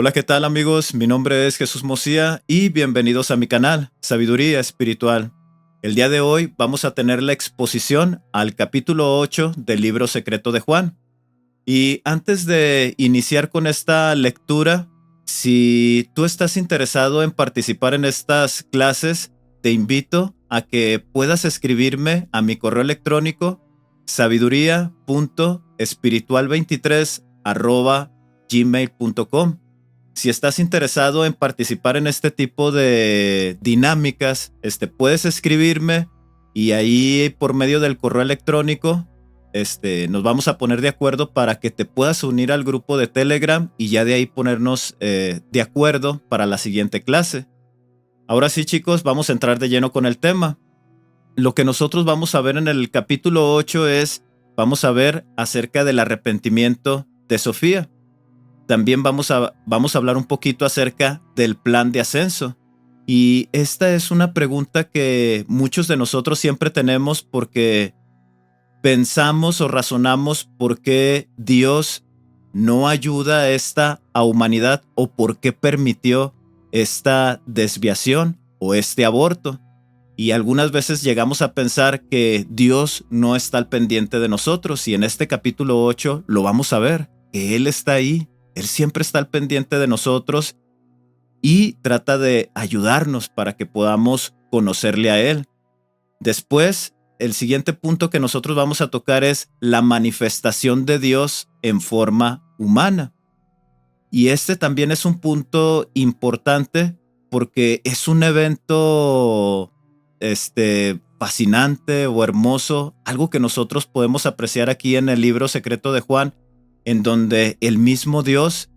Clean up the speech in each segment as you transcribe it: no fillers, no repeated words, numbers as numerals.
Hola, ¿qué tal amigos? Mi nombre es Jesús Mosía y bienvenidos a mi canal, Sabiduría Espiritual. El día de hoy vamos a tener la exposición al capítulo 8 del libro secreto de Juan. Y antes de iniciar con esta lectura, si tú estás interesado en participar en estas clases, te invito a que puedas escribirme a mi correo electrónico sabiduría.espiritual23@gmail.com. Si estás interesado en participar en este tipo de dinámicas, puedes escribirme y ahí por medio del correo electrónico nos vamos a poner de acuerdo para que te puedas unir al grupo de Telegram y ya de ahí ponernos de acuerdo para la siguiente clase. Ahora sí, chicos, vamos a entrar de lleno con el tema. Lo que nosotros vamos a ver en el capítulo 8 vamos a ver acerca del arrepentimiento de Sofía. También vamos a hablar un poquito acerca del plan de ascenso. Y esta es una pregunta que muchos de nosotros siempre tenemos porque pensamos o razonamos por qué Dios no ayuda a esta humanidad o por qué permitió esta desviación o este aborto. Y algunas veces llegamos a pensar que Dios no está al pendiente de nosotros y en este capítulo 8 lo vamos a ver, que Él está ahí, Él siempre está al pendiente de nosotros y trata de ayudarnos para que podamos conocerle a Él. Después, el siguiente punto que nosotros vamos a tocar es la manifestación de Dios en forma humana. Y este también es un punto importante porque es un evento fascinante o hermoso, algo que nosotros podemos apreciar aquí en el libro secreto de Juan, en donde el mismo Dios,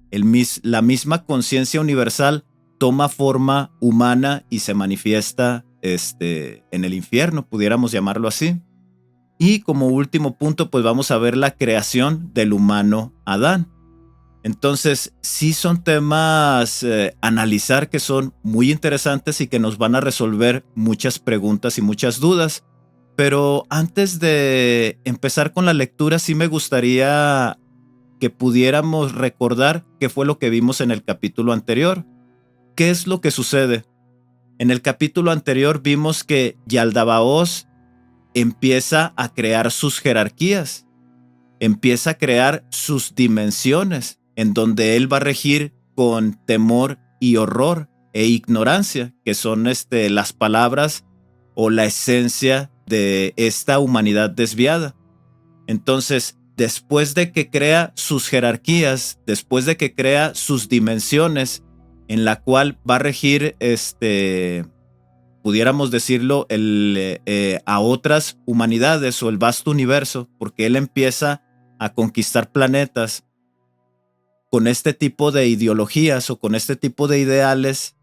la misma conciencia universal toma forma humana y se manifiesta en el infierno, pudiéramos llamarlo así. Y como último punto, pues vamos a ver la creación del humano Adán. Entonces, sí son temas analizar que son muy interesantes y que nos van a resolver muchas preguntas y muchas dudas. Pero antes de empezar con la lectura, sí me gustaría que pudiéramos recordar qué fue lo que vimos en el capítulo anterior. ¿Qué es lo que sucede? En el capítulo anterior vimos que Yaldabaoth empieza a crear sus jerarquías, empieza a crear sus dimensiones, en donde él va a regir con temor y horror e ignorancia, que son las palabras o la esencia de esta humanidad desviada. Entonces, después de que crea sus jerarquías, después de que crea sus dimensiones, en la cual va a regir, pudiéramos decirlo, a otras humanidades o el vasto universo, porque él empieza a conquistar planetas con este tipo de ideologías o con este tipo de ideales.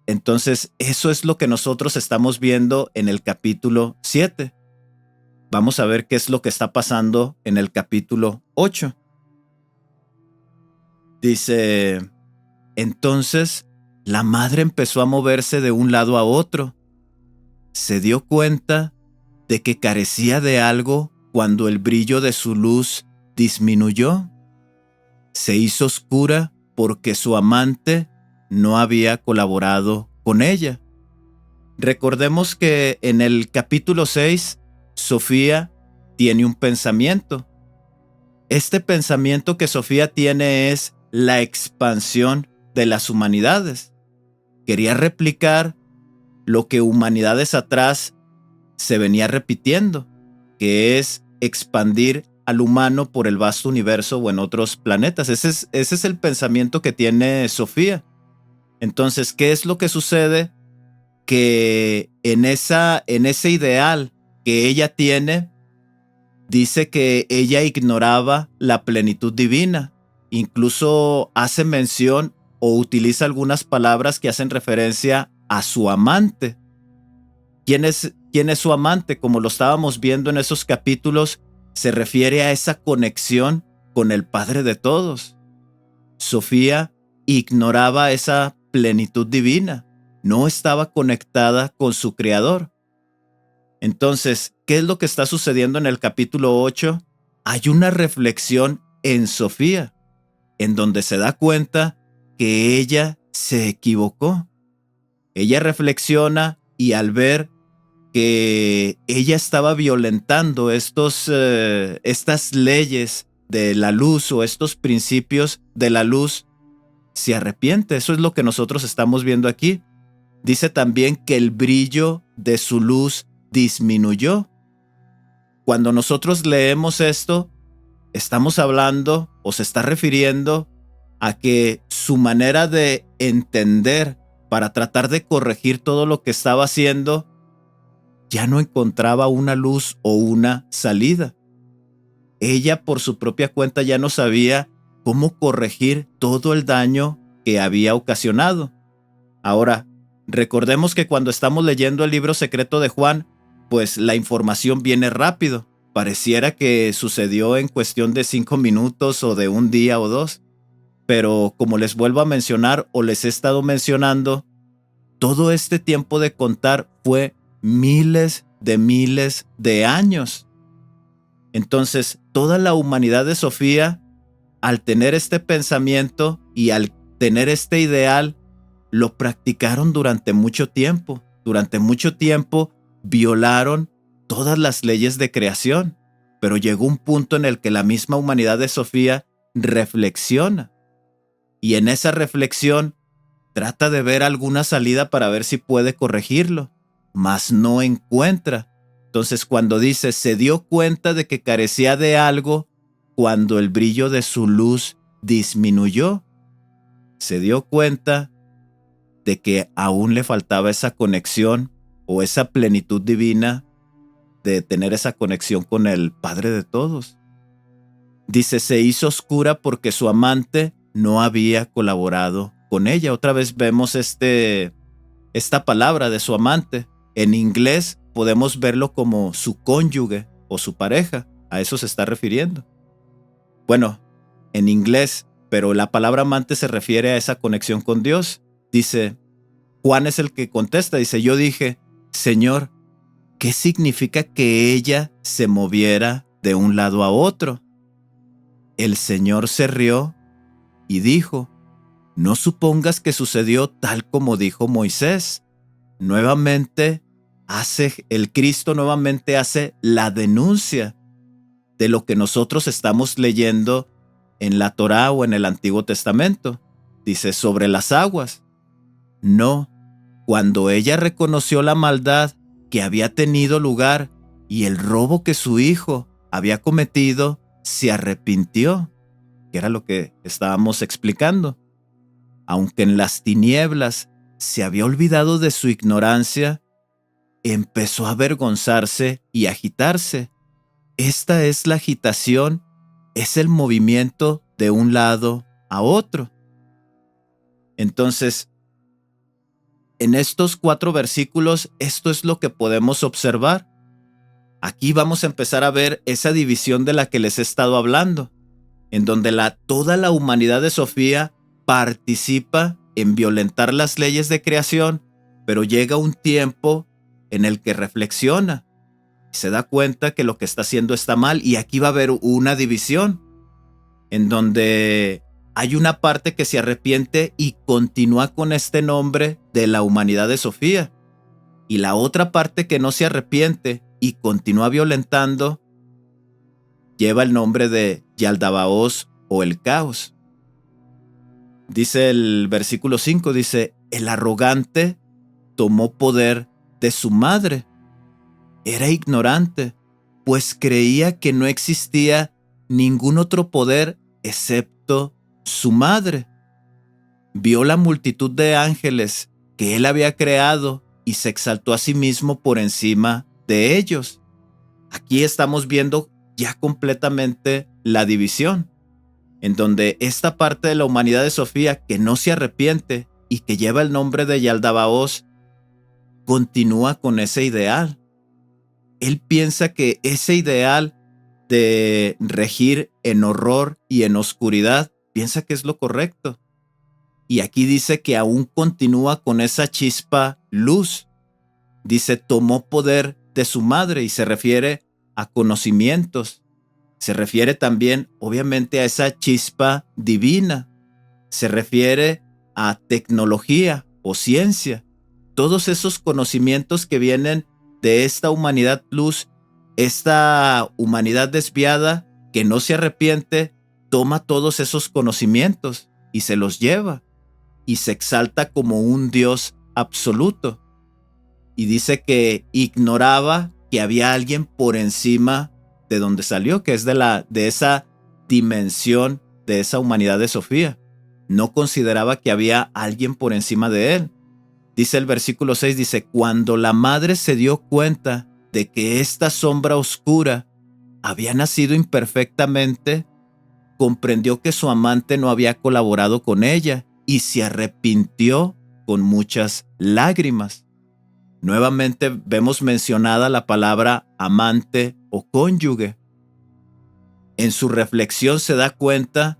Entonces, eso es lo que nosotros estamos viendo en el capítulo 7. Vamos a ver qué es lo que está pasando en el capítulo 8. Dice, entonces la madre empezó a moverse de un lado a otro. Se dio cuenta de que carecía de algo cuando el brillo de su luz disminuyó. Se hizo oscura porque su amante no había colaborado con ella. Recordemos que en el capítulo 6, Sofía tiene un pensamiento. Este pensamiento que Sofía tiene es la expansión de las humanidades. Quería replicar lo que humanidades atrás se venía repitiendo, que es expandir al humano por el vasto universo o en otros planetas. Ese es el pensamiento que tiene Sofía. Entonces, ¿qué es lo que sucede? Que en ese ideal que ella tiene, dice que ella ignoraba la plenitud divina. Incluso hace mención o utiliza algunas palabras que hacen referencia a su amante. ¿Quién es su amante? Como lo estábamos viendo en esos capítulos, se refiere a esa conexión con el Padre de todos. Sofía ignoraba esa plenitud divina, no estaba conectada con su Creador. Entonces, ¿qué es lo que está sucediendo en el capítulo 8? Hay una reflexión en Sofía, en donde se da cuenta que ella se equivocó. Ella reflexiona y al ver que ella estaba violentando estas leyes de la luz o estos principios de la luz, se arrepiente. Eso es lo que nosotros estamos viendo aquí. Dice también que el brillo de su luz disminuyó. Cuando nosotros leemos esto, estamos hablando o se está refiriendo a que su manera de entender para tratar de corregir todo lo que estaba haciendo ya no encontraba una luz o una salida. Ella por su propia cuenta ya no sabía cómo corregir todo el daño que había ocasionado. Ahora, recordemos que cuando estamos leyendo el libro secreto de Juan, pues la información viene rápido. Pareciera que sucedió en cuestión de 5 minutos o de un día o dos. Pero como les vuelvo a mencionar o les he estado mencionando, todo este tiempo de contar fue miles de años. Entonces, toda la humanidad de Sofía, al tener este pensamiento y al tener este ideal, lo practicaron durante mucho tiempo. Durante mucho tiempo violaron todas las leyes de creación, pero llegó un punto en el que la misma humanidad de Sofía reflexiona. Y en esa reflexión trata de ver alguna salida para ver si puede corregirlo, mas no encuentra. Entonces cuando dice, se dio cuenta de que carecía de algo cuando el brillo de su luz disminuyó. Se dio cuenta de que aún le faltaba esa conexión o esa plenitud divina de tener esa conexión con el Padre de todos. Dice, se hizo oscura porque su amante no había colaborado con ella. Otra vez vemos esta palabra de su amante. En inglés podemos verlo como su cónyuge o su pareja. A eso se está refiriendo. Bueno, en inglés, pero la palabra amante se refiere a esa conexión con Dios. Dice, Juan es el que contesta, dice, yo dije, Señor, ¿qué significa que ella se moviera de un lado a otro? El Señor se rió y dijo, no supongas que sucedió tal como dijo Moisés. El Cristo nuevamente hace la denuncia de lo que nosotros estamos leyendo en la Torá o en el Antiguo Testamento. Dice, sobre las aguas. No, cuando ella reconoció la maldad que había tenido lugar y el robo que su hijo había cometido, se arrepintió, que era lo que estábamos explicando. Aunque en las tinieblas se había olvidado de su ignorancia, empezó a avergonzarse y agitarse. Esta es la agitación, es el movimiento de un lado a otro. Entonces, en estos 4 versículos, esto es lo que podemos observar. Aquí vamos a empezar a ver esa división de la que les he estado hablando, en donde toda la humanidad de Sofía participa en violentar las leyes de creación, pero llega un tiempo en el que reflexiona y se da cuenta que lo que está haciendo está mal, y aquí va a haber una división, en donde hay una parte que se arrepiente y continúa con este nombre de la humanidad de Sofía, y la otra parte que no se arrepiente y continúa violentando lleva el nombre de Yaldabaoth o el caos. Dice el versículo 5, dice, el arrogante tomó poder de su madre. Era ignorante, pues creía que no existía ningún otro poder excepto su madre. Vio la multitud de ángeles que él había creado y se exaltó a sí mismo por encima de ellos. Aquí estamos viendo ya completamente la división, en donde esta parte de la humanidad de Sofía que no se arrepiente y que lleva el nombre de Yaldabaoth continúa con ese ideal. Él piensa que ese ideal de regir en horror y en oscuridad, piensa que es lo correcto. Y aquí dice que aún continúa con esa chispa luz. Dice, tomó poder de su madre, y se refiere a conocimientos. Se refiere también, obviamente, a esa chispa divina. Se refiere a tecnología o ciencia. Todos esos conocimientos que vienen de esta humanidad luz, esta humanidad desviada que no se arrepiente, toma todos esos conocimientos y se los lleva y se exalta como un Dios absoluto. Y dice que ignoraba que había alguien por encima de donde salió, que es de esa dimensión, de esa humanidad de Sofía. No consideraba que había alguien por encima de él. Dice el versículo 6, dice, cuando la madre se dio cuenta de que esta sombra oscura había nacido imperfectamente, comprendió que su amante no había colaborado con ella y se arrepintió con muchas lágrimas. Nuevamente vemos mencionada la palabra amante o cónyuge. En su reflexión se da cuenta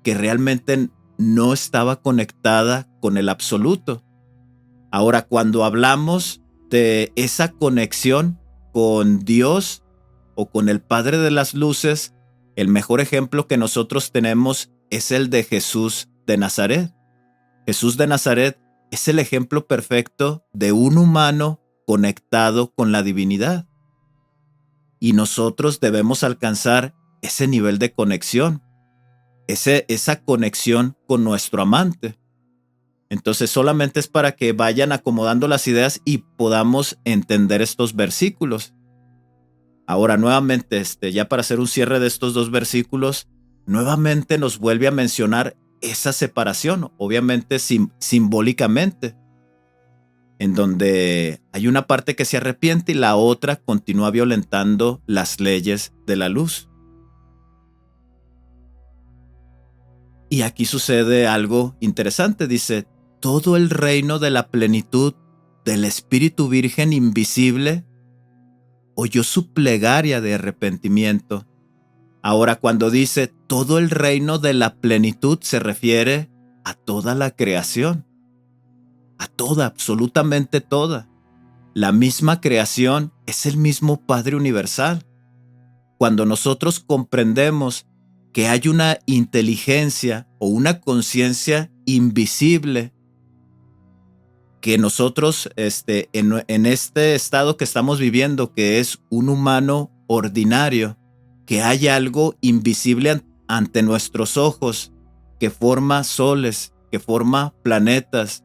que realmente no estaba conectada con el absoluto. Ahora, cuando hablamos de esa conexión con Dios o con el Padre de las Luces, el mejor ejemplo que nosotros tenemos es el de Jesús de Nazaret. Jesús de Nazaret es el ejemplo perfecto de un humano conectado con la divinidad. Y nosotros debemos alcanzar ese nivel de conexión, esa conexión con nuestro amante. Entonces solamente es para que vayan acomodando las ideas y podamos entender estos versículos. Ahora nuevamente, ya para hacer un cierre de estos dos versículos, nuevamente nos vuelve a mencionar esa separación, obviamente simbólicamente, en donde hay una parte que se arrepiente y la otra continúa violentando las leyes de la luz. Y aquí sucede algo interesante, dice, todo el reino de la plenitud del Espíritu Virgen invisible oyó su plegaria de arrepentimiento. Ahora, cuando dice todo el reino de la plenitud, se refiere a toda la creación, a toda, absolutamente toda. La misma creación es el mismo Padre Universal. Cuando nosotros comprendemos que hay una inteligencia o una conciencia invisible, que nosotros en este estado que estamos viviendo, que es un humano ordinario, que hay algo invisible ante nuestros ojos, que forma soles, que forma planetas,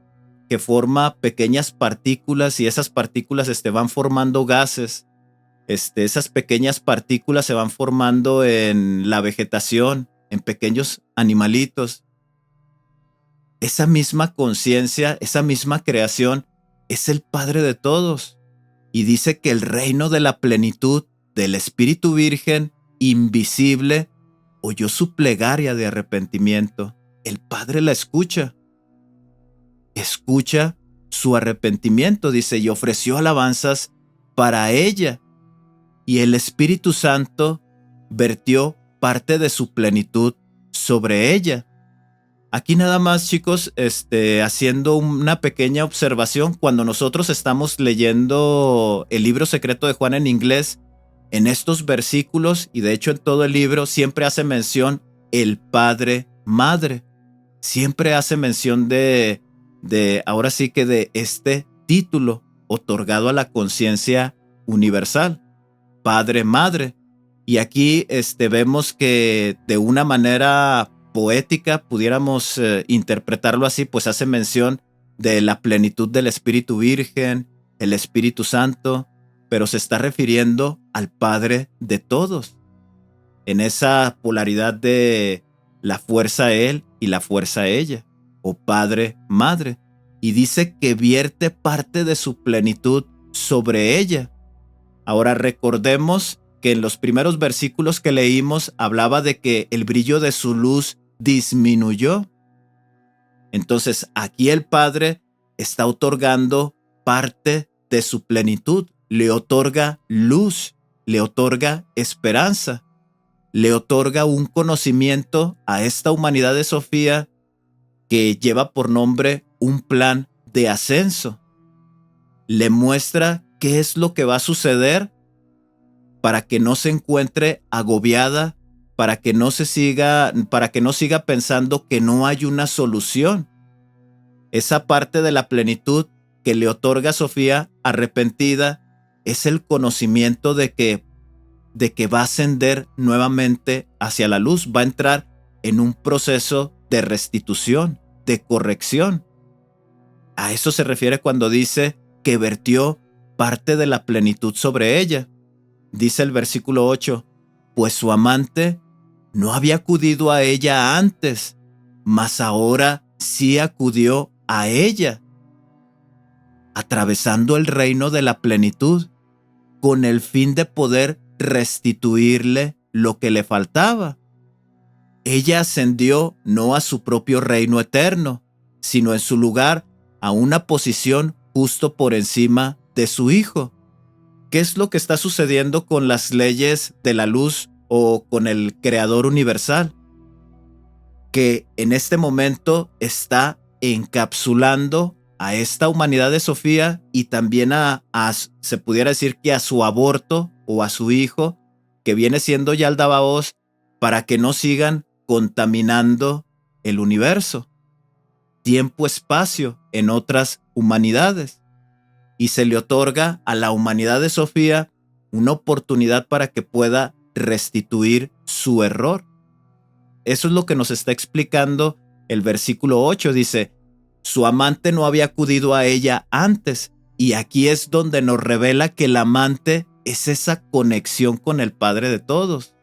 que forma pequeñas partículas y esas partículas van formando gases. Esas pequeñas partículas se van formando en la vegetación, en pequeños animalitos. Esa misma conciencia, esa misma creación es el Padre de todos. Y dice que el reino de la plenitud del Espíritu Virgen invisible oyó su plegaria de arrepentimiento. El Padre la escucha. Escucha su arrepentimiento, dice, y ofreció alabanzas para ella. Y el Espíritu Santo vertió parte de su plenitud sobre ella. Aquí nada más, chicos, haciendo una pequeña observación, cuando nosotros estamos leyendo el libro secreto de Juan en inglés, en estos versículos, y de hecho en todo el libro, siempre hace mención el Padre, Madre. Siempre hace mención ahora sí que de este título otorgado a la conciencia universal, Padre, Madre. Y aquí vemos que de una manera poética, pudiéramos interpretarlo así, pues hace mención de la plenitud del Espíritu Virgen, el Espíritu Santo, pero se está refiriendo al Padre de todos, en esa polaridad de la fuerza a Él y la fuerza a ella, o Padre, Madre, y dice que vierte parte de su plenitud sobre ella. Ahora recordemos que en los primeros versículos que leímos hablaba de que el brillo de su luz disminuyó. Entonces aquí el Padre está otorgando parte de su plenitud, le otorga luz, le otorga esperanza, le otorga un conocimiento a esta humanidad de Sofía que lleva por nombre un plan de ascenso. Le muestra qué es lo que va a suceder para que no se encuentre agobiada, para que no siga pensando que no hay una solución. Esa parte de la plenitud que le otorga a Sofía arrepentida es el conocimiento de que va a ascender nuevamente hacia la luz, va a entrar en un proceso de restitución, de corrección. A eso se refiere cuando dice que vertió parte de la plenitud sobre ella. Dice el versículo 8, pues su amante no había acudido a ella antes, mas ahora sí acudió a ella, atravesando el reino de la plenitud, con el fin de poder restituirle lo que le faltaba. Ella ascendió no a su propio reino eterno, sino en su lugar a una posición justo por encima de su hijo. ¿Qué es lo que está sucediendo con las leyes de la luz o con el Creador universal? Que en este momento está encapsulando a esta humanidad de Sofía y también se pudiera decir que a su aborto o a su hijo, que viene siendo Yaldabaoth, para que no sigan contaminando el universo, tiempo-espacio en otras humanidades. Y se le otorga a la humanidad de Sofía una oportunidad para que pueda restituir su error. Eso es lo que nos está explicando el versículo 8. Dice, su amante no había acudido a ella antes. Y aquí es donde nos revela que el amante es esa conexión con el Padre de todos.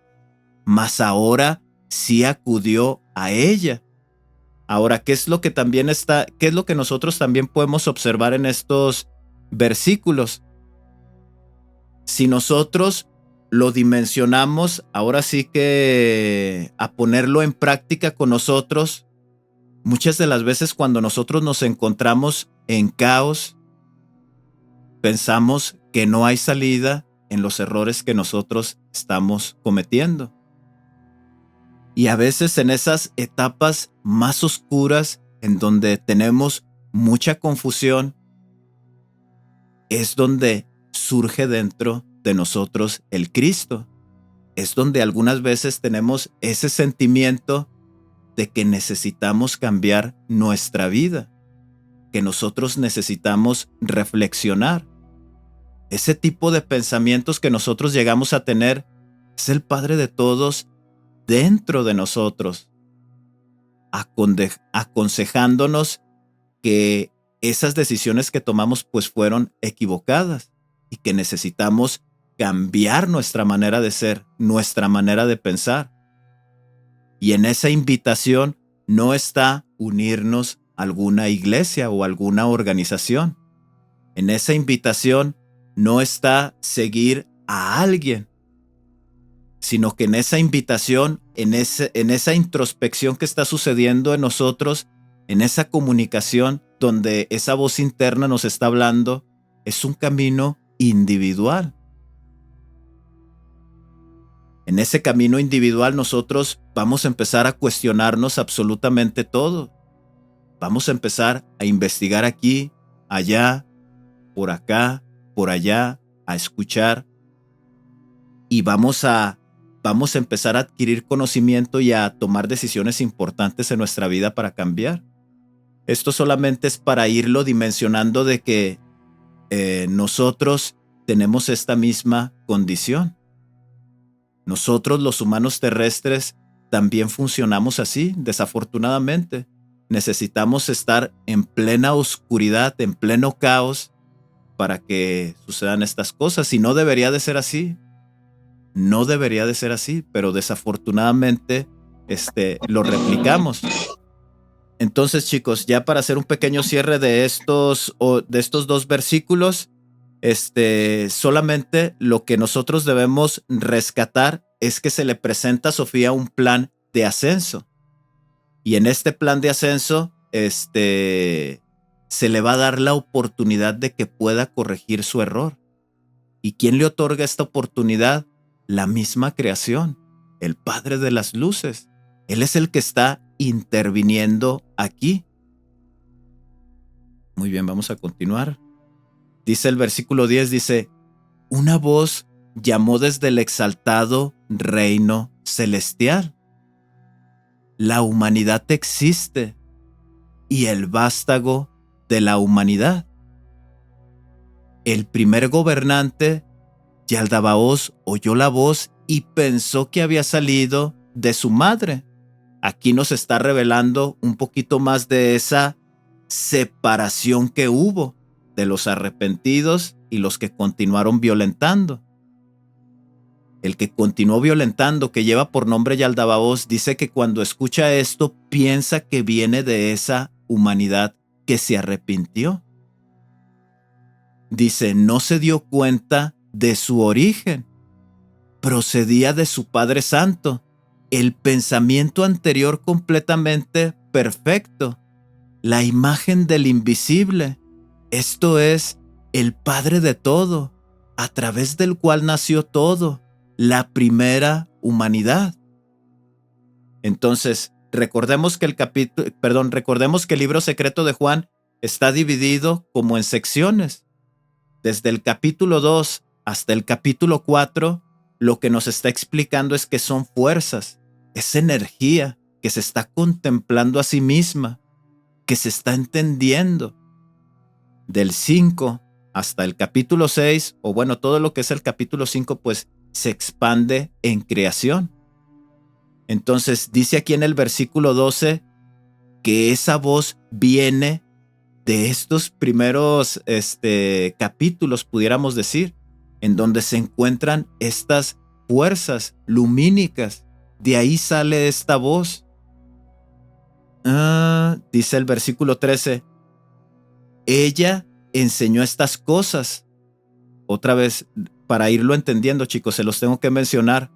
Mas ahora sí acudió a ella. Ahora, ¿qué es lo que nosotros también podemos observar en estos versículos? Si nosotros lo dimensionamos, ahora sí que a ponerlo en práctica con nosotros, muchas de las veces cuando nosotros nos encontramos en caos, pensamos que no hay salida en los errores que nosotros estamos cometiendo. Y a veces en esas etapas más oscuras, en donde tenemos mucha confusión, es donde surge dentro de nosotros el Cristo. Es donde algunas veces tenemos ese sentimiento de que necesitamos cambiar nuestra vida, que nosotros necesitamos reflexionar. Ese tipo de pensamientos que nosotros llegamos a tener es el Padre de todos dentro de nosotros, aconsejándonos que esas decisiones que tomamos pues fueron equivocadas y que necesitamos cambiar nuestra manera de ser, nuestra manera de pensar. Y en esa invitación no está unirnos a alguna iglesia o alguna organización. En esa invitación no está seguir a alguien, sino que en esa invitación, en esa introspección que está sucediendo en nosotros, en esa comunicación donde esa voz interna nos está hablando, es un camino individual. En ese camino individual nosotros vamos a empezar a cuestionarnos absolutamente todo. Vamos a empezar a investigar aquí, allá, por acá, por allá, a escuchar. Y vamos a empezar a adquirir conocimiento y a tomar decisiones importantes en nuestra vida para cambiar. Esto solamente es para irlo dimensionando de que nosotros tenemos esta misma condición. Nosotros, los humanos terrestres, también funcionamos así, desafortunadamente. Necesitamos estar en plena oscuridad, en pleno caos, para que sucedan estas cosas. Y no debería de ser así. No debería de ser así, pero desafortunadamente lo replicamos. Entonces, chicos, ya para hacer un pequeño cierre de estos dos versículos, solamente lo que nosotros debemos rescatar es que se le presenta a Sofía un plan de ascenso. Y en este plan de ascenso, se le va a dar la oportunidad de que pueda corregir su error. ¿Y quién le otorga esta oportunidad? La misma creación, el Padre de las luces. Él es el que está interviniendo aquí. Muy bien, vamos a continuar. Dice el versículo 10, dice, una voz llamó desde el exaltado reino celestial. La humanidad existe y el vástago de la humanidad. El primer gobernante, Yaldabaoth, oyó la voz y pensó que había salido de su madre. Aquí nos está revelando un poquito más de esa separación que hubo de los arrepentidos y los que continuaron violentando. El que continuó violentando, que lleva por nombre Yaldabaoth, dice que cuando escucha esto piensa que viene de esa humanidad que se arrepintió. Dice, no se dio cuenta de su origen. Procedía de su Padre Santo, el pensamiento anterior completamente perfecto, la imagen del invisible, esto es, el Padre de todo, a través del cual nació todo, la primera humanidad. Entonces, recordemos que el libro secreto de Juan está dividido como en secciones. Desde el capítulo 2 hasta el capítulo 4, lo que nos está explicando es que son fuerzas, es energía que se está contemplando a sí misma, que se está entendiendo. Del 5 hasta el capítulo 6, o bueno, todo lo que es el capítulo 5, pues se expande en creación. Entonces dice aquí en el versículo 12 que esa voz viene de estos primeros capítulos, pudiéramos decir, en donde se encuentran estas fuerzas lumínicas. De ahí sale esta voz. Dice el versículo 13, ella enseñó estas cosas. Otra vez, para irlo entendiendo, chicos, se los tengo que mencionar.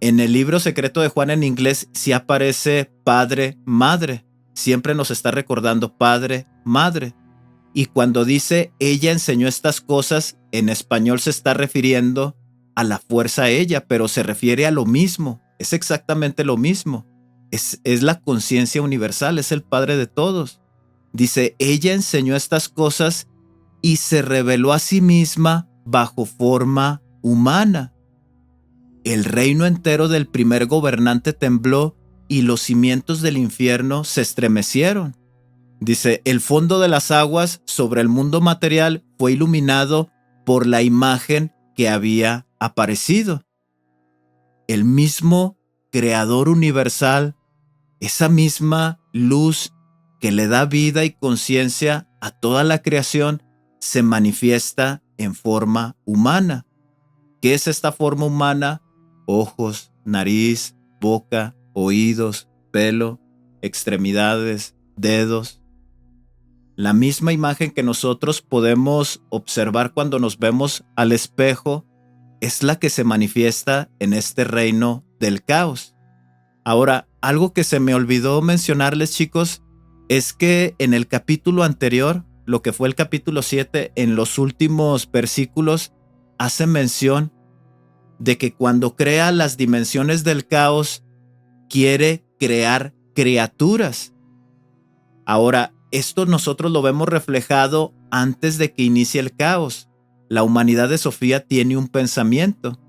En el libro secreto de Juan en inglés sí aparece padre, madre. Siempre nos está recordando padre, madre. Y cuando dice ella enseñó estas cosas, en español se está refiriendo a la fuerza ella, pero se refiere a lo mismo. Es exactamente lo mismo. Es la conciencia universal, es el Padre de todos. Dice, ella enseñó estas cosas y se reveló a sí misma bajo forma humana. El reino entero del primer gobernante tembló y los cimientos del infierno se estremecieron. Dice, el fondo de las aguas sobre el mundo material fue iluminado por la imagen que había aparecido. El mismo Creador universal, esa misma luz que le da vida y conciencia a toda la creación, se manifiesta en forma humana. ¿Qué es esta forma humana? Ojos, nariz, boca, oídos, pelo, extremidades, dedos. La misma imagen que nosotros podemos observar cuando nos vemos al espejo es la que se manifiesta en este reino del caos. Ahora, algo que se me olvidó mencionarles, chicos, es que en el capítulo anterior, lo que fue el capítulo 7, en los últimos versículos, hace mención de que cuando crea las dimensiones del caos, quiere crear criaturas. Ahora, esto nosotros lo vemos reflejado antes de que inicie el caos. La humanidad de Sofía tiene un pensamiento.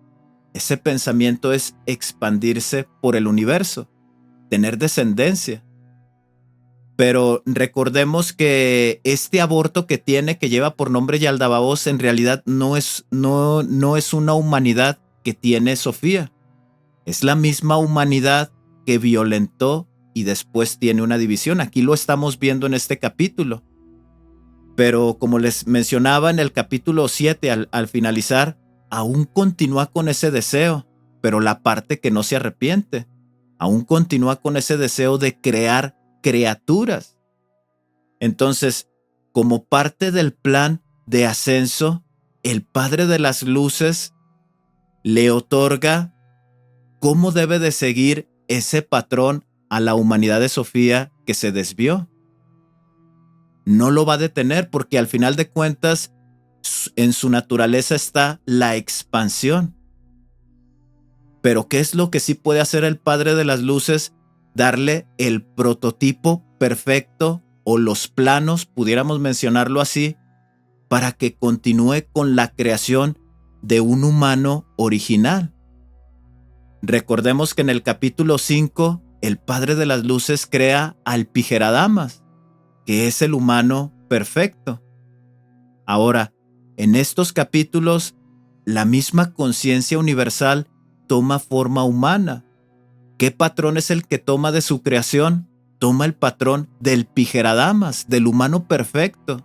Ese pensamiento es expandirse por el universo, tener descendencia. Pero recordemos que este aborto que tiene, que lleva por nombre Yaldabaoth, en realidad no es una humanidad que tiene Sofía. Es la misma humanidad que violentó y después tiene una división. Aquí lo estamos viendo en este capítulo. Pero como les mencionaba en el capítulo 7, al finalizar, aún continúa con ese deseo, pero la parte que no se arrepiente, aún continúa con ese deseo de crear criaturas. Entonces, como parte del plan de ascenso, el Padre de las Luces le otorga cómo debe de seguir ese patrón a la humanidad de Sofía que se desvió. No lo va a detener porque al final de cuentas en su naturaleza está la expansión. Pero ¿qué es lo que sí puede hacer el Padre de las Luces? Darle el prototipo perfecto o los planos, pudiéramos mencionarlo así, para que continúe con la creación de un humano original. Recordemos que en el capítulo 5, el Padre de las Luces crea al Pijera Damas. que es el humano perfecto. Ahora, en estos capítulos, la misma conciencia universal toma forma humana. ¿Qué patrón es el que toma de su creación? Toma el patrón del Pijeradamas, del humano perfecto.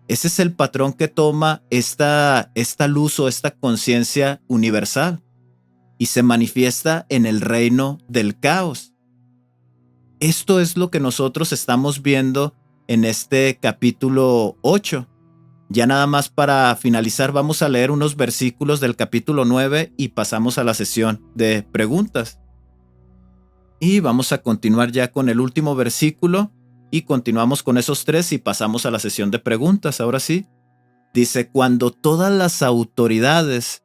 Ese es el patrón que toma esta luz o esta conciencia universal y se manifiesta en el reino del caos. Esto es lo que nosotros estamos viendo en este capítulo 8. Ya nada más para finalizar, vamos a leer unos versículos del capítulo 9 y pasamos a la sesión de preguntas. Y vamos a continuar ya con el último versículo y continuamos con esos 3 y pasamos a la sesión de preguntas. Ahora sí, dice, cuando todas las autoridades,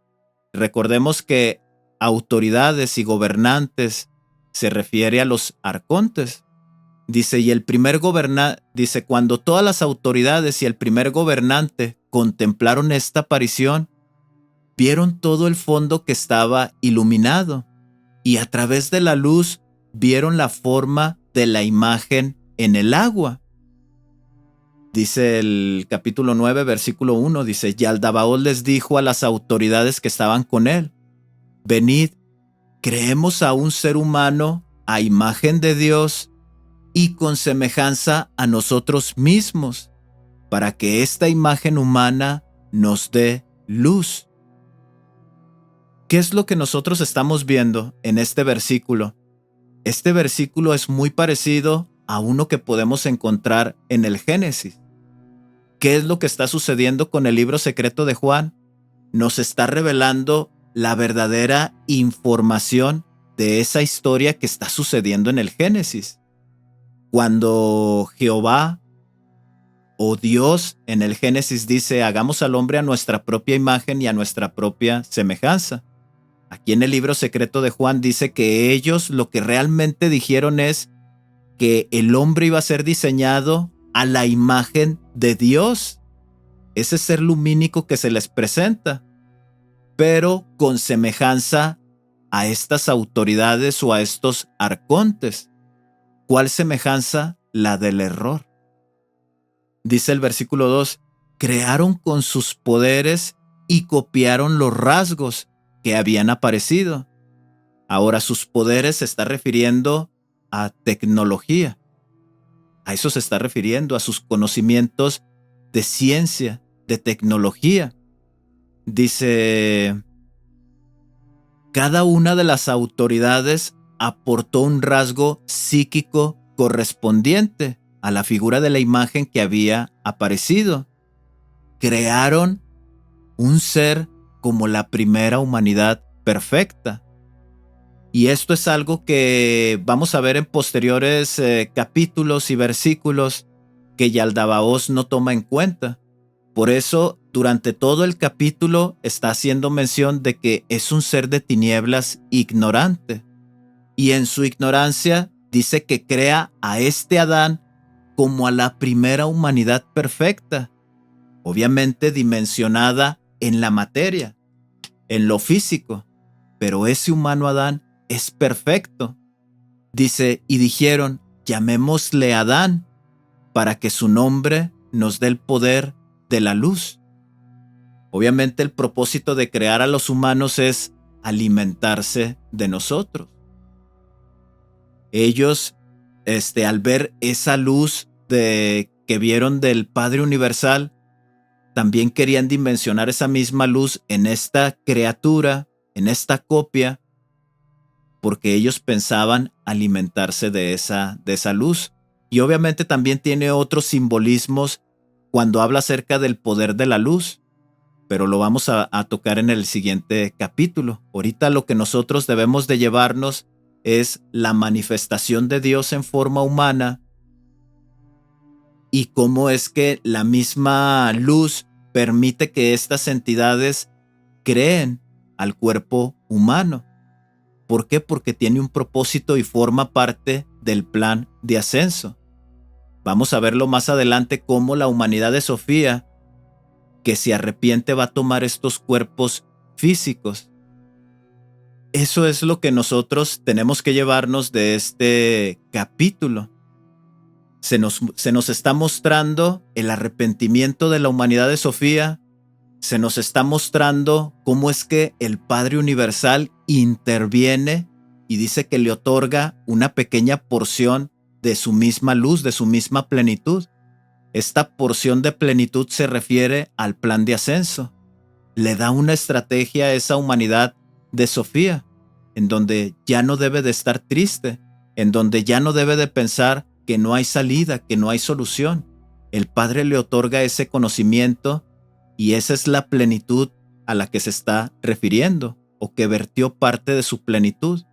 recordemos que autoridades y gobernantes se refiere a los arcontes. Dice, dice, cuando todas las autoridades y el primer gobernante contemplaron esta aparición, vieron todo el fondo que estaba iluminado y a través de la luz vieron la forma de la imagen en el agua. Dice el capítulo 9, versículo 1, dice, Yaldabaoth les dijo a las autoridades que estaban con él, venid, creemos a un ser humano a imagen de Dios y con semejanza a nosotros mismos, para que esta imagen humana nos dé luz. ¿Qué es lo que nosotros estamos viendo en este versículo? Este versículo es muy parecido a uno que podemos encontrar en el Génesis. ¿Qué es lo que está sucediendo con el libro secreto de Juan? Nos está revelando la verdadera información de esa historia que está sucediendo en el Génesis. Cuando Jehová o Dios en el Génesis dice, hagamos al hombre a nuestra propia imagen y a nuestra propia semejanza. Aquí en el libro secreto de Juan dice que ellos lo que realmente dijeron es que el hombre iba a ser diseñado a la imagen de Dios. Ese ser lumínico que se les presenta, pero con semejanza a estas autoridades o a estos arcontes. ¿Cuál semejanza? La del error. Dice el versículo 2, crearon con sus poderes y copiaron los rasgos que habían aparecido. Ahora sus poderes se está refiriendo a tecnología. A eso se está refiriendo, a sus conocimientos de ciencia, de tecnología. Dice, cada una de las autoridades aportó un rasgo psíquico correspondiente a la figura de la imagen que había aparecido. Crearon un ser como la primera humanidad perfecta. Y esto es algo que vamos a ver en posteriores capítulos y versículos que Yaldabaoth no toma en cuenta. Por eso, durante todo el capítulo está haciendo mención de que es un ser de tinieblas ignorante. Y en su ignorancia dice que crea a este Adán como a la primera humanidad perfecta, obviamente dimensionada en la materia, en lo físico, pero ese humano Adán es perfecto. Dice, y dijeron, llamémosle Adán, para que su nombre nos dé el poder de la luz. Obviamente el propósito de crear a los humanos es alimentarse de nosotros. Ellos, al ver esa luz que vieron del Padre Universal, también querían dimensionar esa misma luz en esta criatura, en esta copia, porque ellos pensaban alimentarse de esa luz. Y obviamente también tiene otros simbolismos cuando habla acerca del poder de la luz, pero lo vamos a tocar en el siguiente capítulo. Ahorita lo que nosotros debemos de llevarnos es la manifestación de Dios en forma humana y cómo es que la misma luz permite que estas entidades creen al cuerpo humano. ¿Por qué? Porque tiene un propósito y forma parte del plan de ascenso. Vamos a verlo más adelante cómo la humanidad de Sofía, que se arrepiente, va a tomar estos cuerpos físicos. Eso es lo que nosotros tenemos que llevarnos de este capítulo. Se nos está mostrando el arrepentimiento de la humanidad de Sofía. Se nos está mostrando cómo es que el Padre Universal interviene y dice que le otorga una pequeña porción de su misma luz, de su misma plenitud. Esta porción de plenitud se refiere al plan de ascenso. Le da una estrategia a esa humanidad de Sofía, en donde ya no debe de estar triste, en donde ya no debe de pensar que no hay salida, que no hay solución. El Padre le otorga ese conocimiento y esa es la plenitud a la que se está refiriendo, o que vertió parte de su plenitud.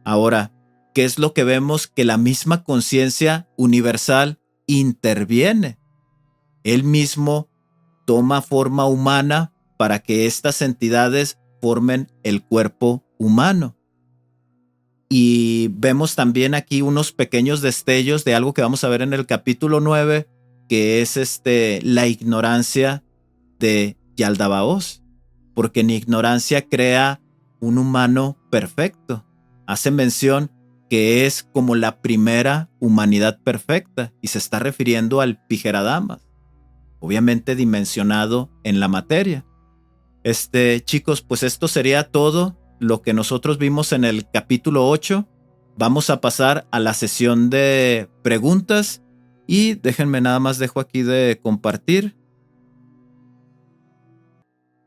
Ahora, ¿qué es lo que vemos? Que la misma conciencia universal interviene. Él mismo toma forma humana para que estas entidades formen el cuerpo humano. Y vemos también aquí unos pequeños destellos de algo que vamos a ver en el capítulo 9, que es la ignorancia de Yaldabaoth, porque en ignorancia crea un humano perfecto. Hace mención que es como la primera humanidad perfecta y se está refiriendo al Pijeradamas, obviamente dimensionado en la materia. Chicos, pues esto sería todo lo que nosotros vimos en el capítulo 8. Vamos a pasar a la sesión de preguntas y déjenme nada más dejo aquí de compartir.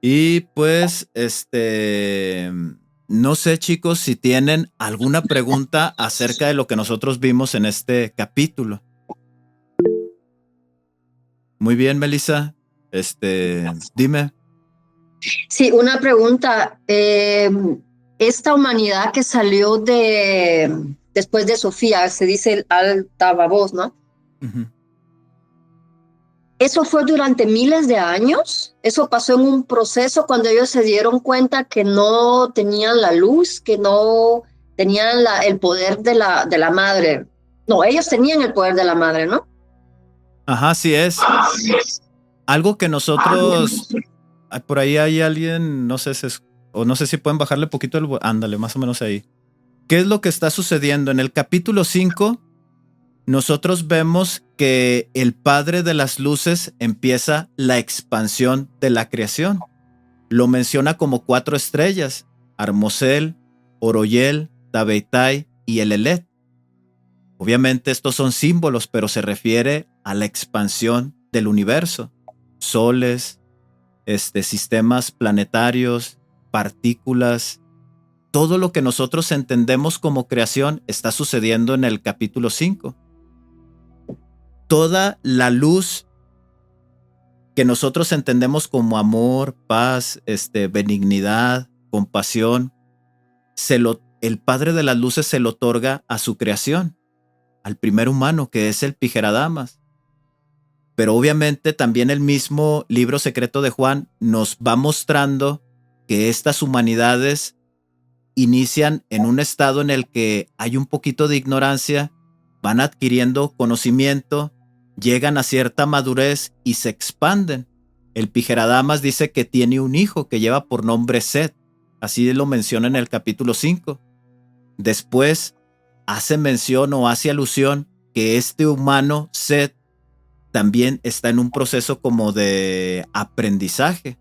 Y pues, no sé, chicos, si tienen alguna pregunta acerca de lo que nosotros vimos en este capítulo. Muy bien, Melissa. Dime. Sí, una pregunta. Esta humanidad que salió después de Sofía, se dice el Altabaoth, ¿no? Uh-huh. ¿Eso fue durante miles de años? ¿Eso pasó en un proceso cuando ellos se dieron cuenta que no tenían la luz, que no tenían el poder de la madre? No, ellos tenían el poder de la madre, ¿no? Ajá, sí es. Algo que nosotros... Por ahí hay alguien, no sé si pueden bajarle poquito el... Ándale, más o menos ahí. ¿Qué es lo que está sucediendo? En el capítulo 5, nosotros vemos que el Padre de las Luces empieza la expansión de la creación. Lo menciona como 4 estrellas: Armosel, Oroyel, Tabeitai y Elelet. Obviamente estos son símbolos, pero se refiere a la expansión del universo. Soles, sistemas planetarios, partículas, todo lo que nosotros entendemos como creación está sucediendo en el capítulo 5. Toda la luz que nosotros entendemos como amor, paz, benignidad, compasión, el Padre de las Luces se lo otorga a su creación, al primer humano, que es el Pijeradamas. Pero obviamente también el mismo libro secreto de Juan nos va mostrando que estas humanidades inician en un estado en el que hay un poquito de ignorancia, van adquiriendo conocimiento, llegan a cierta madurez y se expanden. El Pijeradamas dice que tiene un hijo que lleva por nombre Set, así lo menciona en el capítulo 5. Después hace mención o hace alusión que este humano Set también está en un proceso como de aprendizaje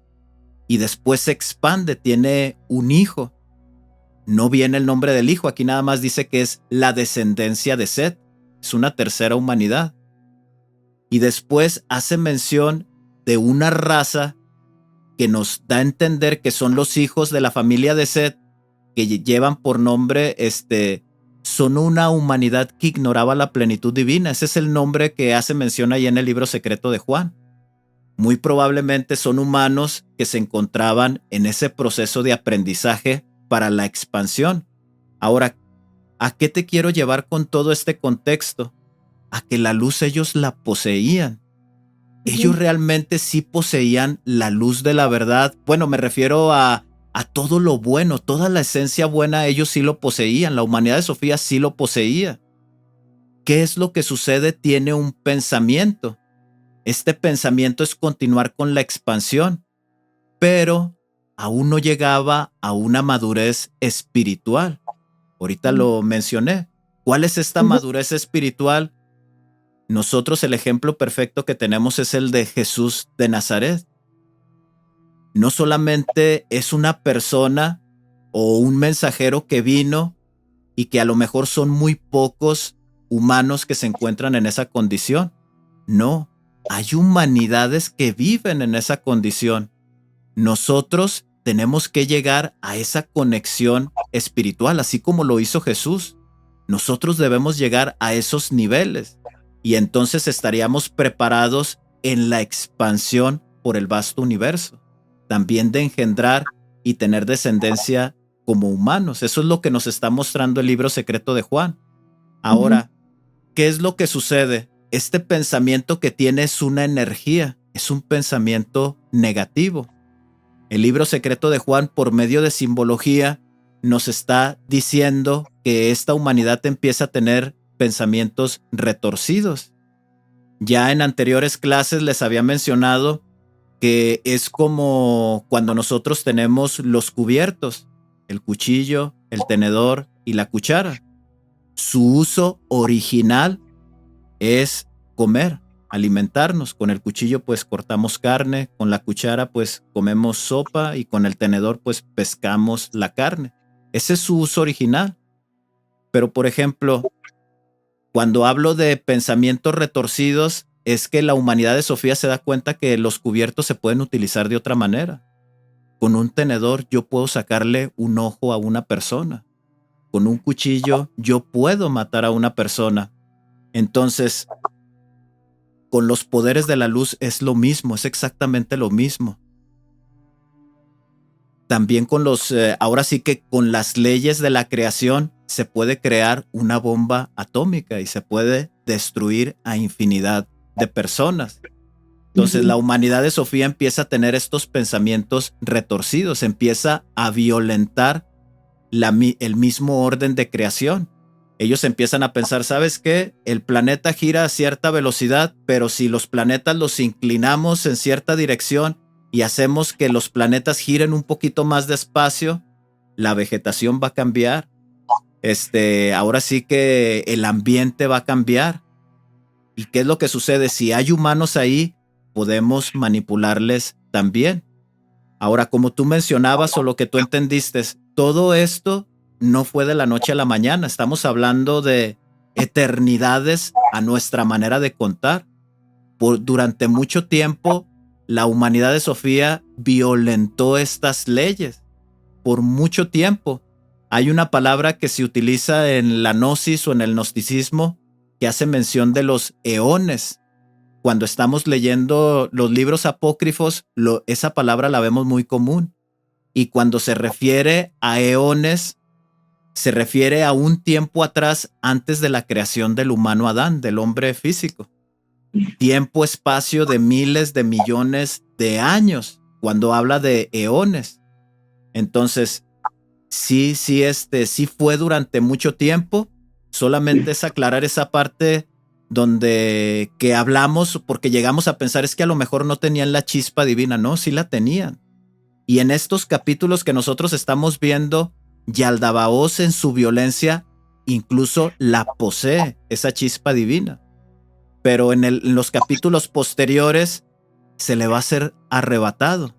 y después se expande, tiene un hijo. No viene el nombre del hijo, aquí nada más dice que es la descendencia de Set, es una tercera humanidad. Y después hace mención de una raza que nos da a entender que son los hijos de la familia de Set, que llevan por nombre son una humanidad que ignoraba la plenitud divina. Ese es el nombre que hace mención ahí en el libro secreto de Juan. Muy probablemente son humanos que se encontraban en ese proceso de aprendizaje para la expansión. Ahora, ¿a qué te quiero llevar con todo este contexto? A que la luz ellos la poseían. Ellos realmente sí poseían la luz de la verdad. Bueno, me refiero a todo lo bueno, toda la esencia buena, ellos sí lo poseían. La humanidad de Sofía sí lo poseía. ¿Qué es lo que sucede? Tiene un pensamiento. Este pensamiento es continuar con la expansión, pero aún no llegaba a una madurez espiritual. Ahorita lo mencioné. ¿Cuál es esta madurez espiritual? Nosotros el ejemplo perfecto que tenemos es el de Jesús de Nazaret. No solamente es una persona o un mensajero que vino y que a lo mejor son muy pocos humanos que se encuentran en esa condición. No, hay humanidades que viven en esa condición. Nosotros tenemos que llegar a esa conexión espiritual, así como lo hizo Jesús. Nosotros debemos llegar a esos niveles y entonces estaríamos preparados en la expansión por el vasto universo, también de engendrar y tener descendencia como humanos. Eso es lo que nos está mostrando el libro secreto de Juan. Ahora, ¿qué es lo que sucede? Este pensamiento que tiene es una energía, es un pensamiento negativo. El libro secreto de Juan, por medio de simbología, nos está diciendo que esta humanidad empieza a tener pensamientos retorcidos. Ya en anteriores clases les había mencionado que es como cuando nosotros tenemos los cubiertos, el cuchillo, el tenedor y la cuchara. Su uso original es comer, alimentarnos. Con el cuchillo pues cortamos carne, con la cuchara pues comemos sopa y con el tenedor pues pescamos la carne. Ese es su uso original. Pero por ejemplo, cuando hablo de pensamientos retorcidos, es que la humanidad de Sofía se da cuenta que los cubiertos se pueden utilizar de otra manera. Con un tenedor yo puedo sacarle un ojo a una persona. Con un cuchillo yo puedo matar a una persona. Entonces, con los poderes de la luz es lo mismo, es exactamente lo mismo. También con ahora sí que con las leyes de la creación se puede crear una bomba atómica y se puede destruir a infinidad de personas. Entonces la humanidad de Sofía empieza a tener estos pensamientos retorcidos, empieza a violentar el mismo orden de creación. Ellos empiezan a pensar, ¿sabes qué? El planeta gira a cierta velocidad, pero si los planetas los inclinamos en cierta dirección y hacemos que los planetas giren un poquito más despacio, la vegetación va a cambiar. Ahora sí que el ambiente va a cambiar. ¿Y qué es lo que sucede? Si hay humanos ahí, podemos manipularles también. Ahora, como tú mencionabas o lo que tú entendiste, todo esto no fue de la noche a la mañana. Estamos hablando de eternidades a nuestra manera de contar. Durante mucho tiempo, la humanidad de Sofía violentó estas leyes. Por mucho tiempo. Hay una palabra que se utiliza en la gnosis o en el gnosticismo que hace mención de los eones. Cuando estamos leyendo los libros apócrifos, esa palabra la vemos muy común. Y cuando se refiere a eones, se refiere a un tiempo atrás antes de la creación del humano Adán, del hombre físico. Tiempo, espacio de miles de millones de años, cuando habla de eones. Entonces, sí fue durante mucho tiempo. Solamente es aclarar esa parte donde que hablamos, porque llegamos a pensar es que a lo mejor no tenían la chispa divina. No, sí la tenían. Y en estos capítulos que nosotros estamos viendo, Yaldabaoth en su violencia incluso la posee, esa chispa divina. Pero en los capítulos posteriores se le va a ser arrebatado.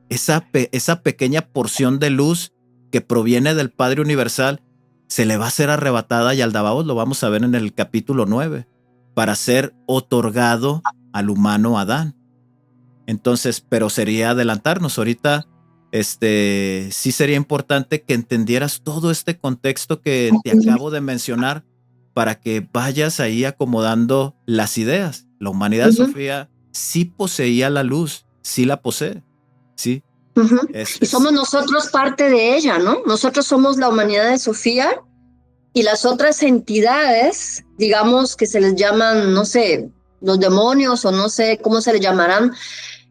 Esa pequeña porción de luz que proviene del Padre Universal se le va a ser arrebatada a Yaldabaoth, lo vamos a ver en el capítulo 9, para ser otorgado al humano Adán. Entonces, pero sería adelantarnos. Ahorita, sí sería importante que entendieras todo este contexto que te acabo de mencionar para que vayas ahí acomodando las ideas. La humanidad de Sofía sí poseía la luz, sí la posee, sí. Y somos nosotros parte de ella, ¿no? Nosotros somos la humanidad de Sofía y las otras entidades, digamos que se les llaman, no sé, los demonios o no sé cómo se les llamarán,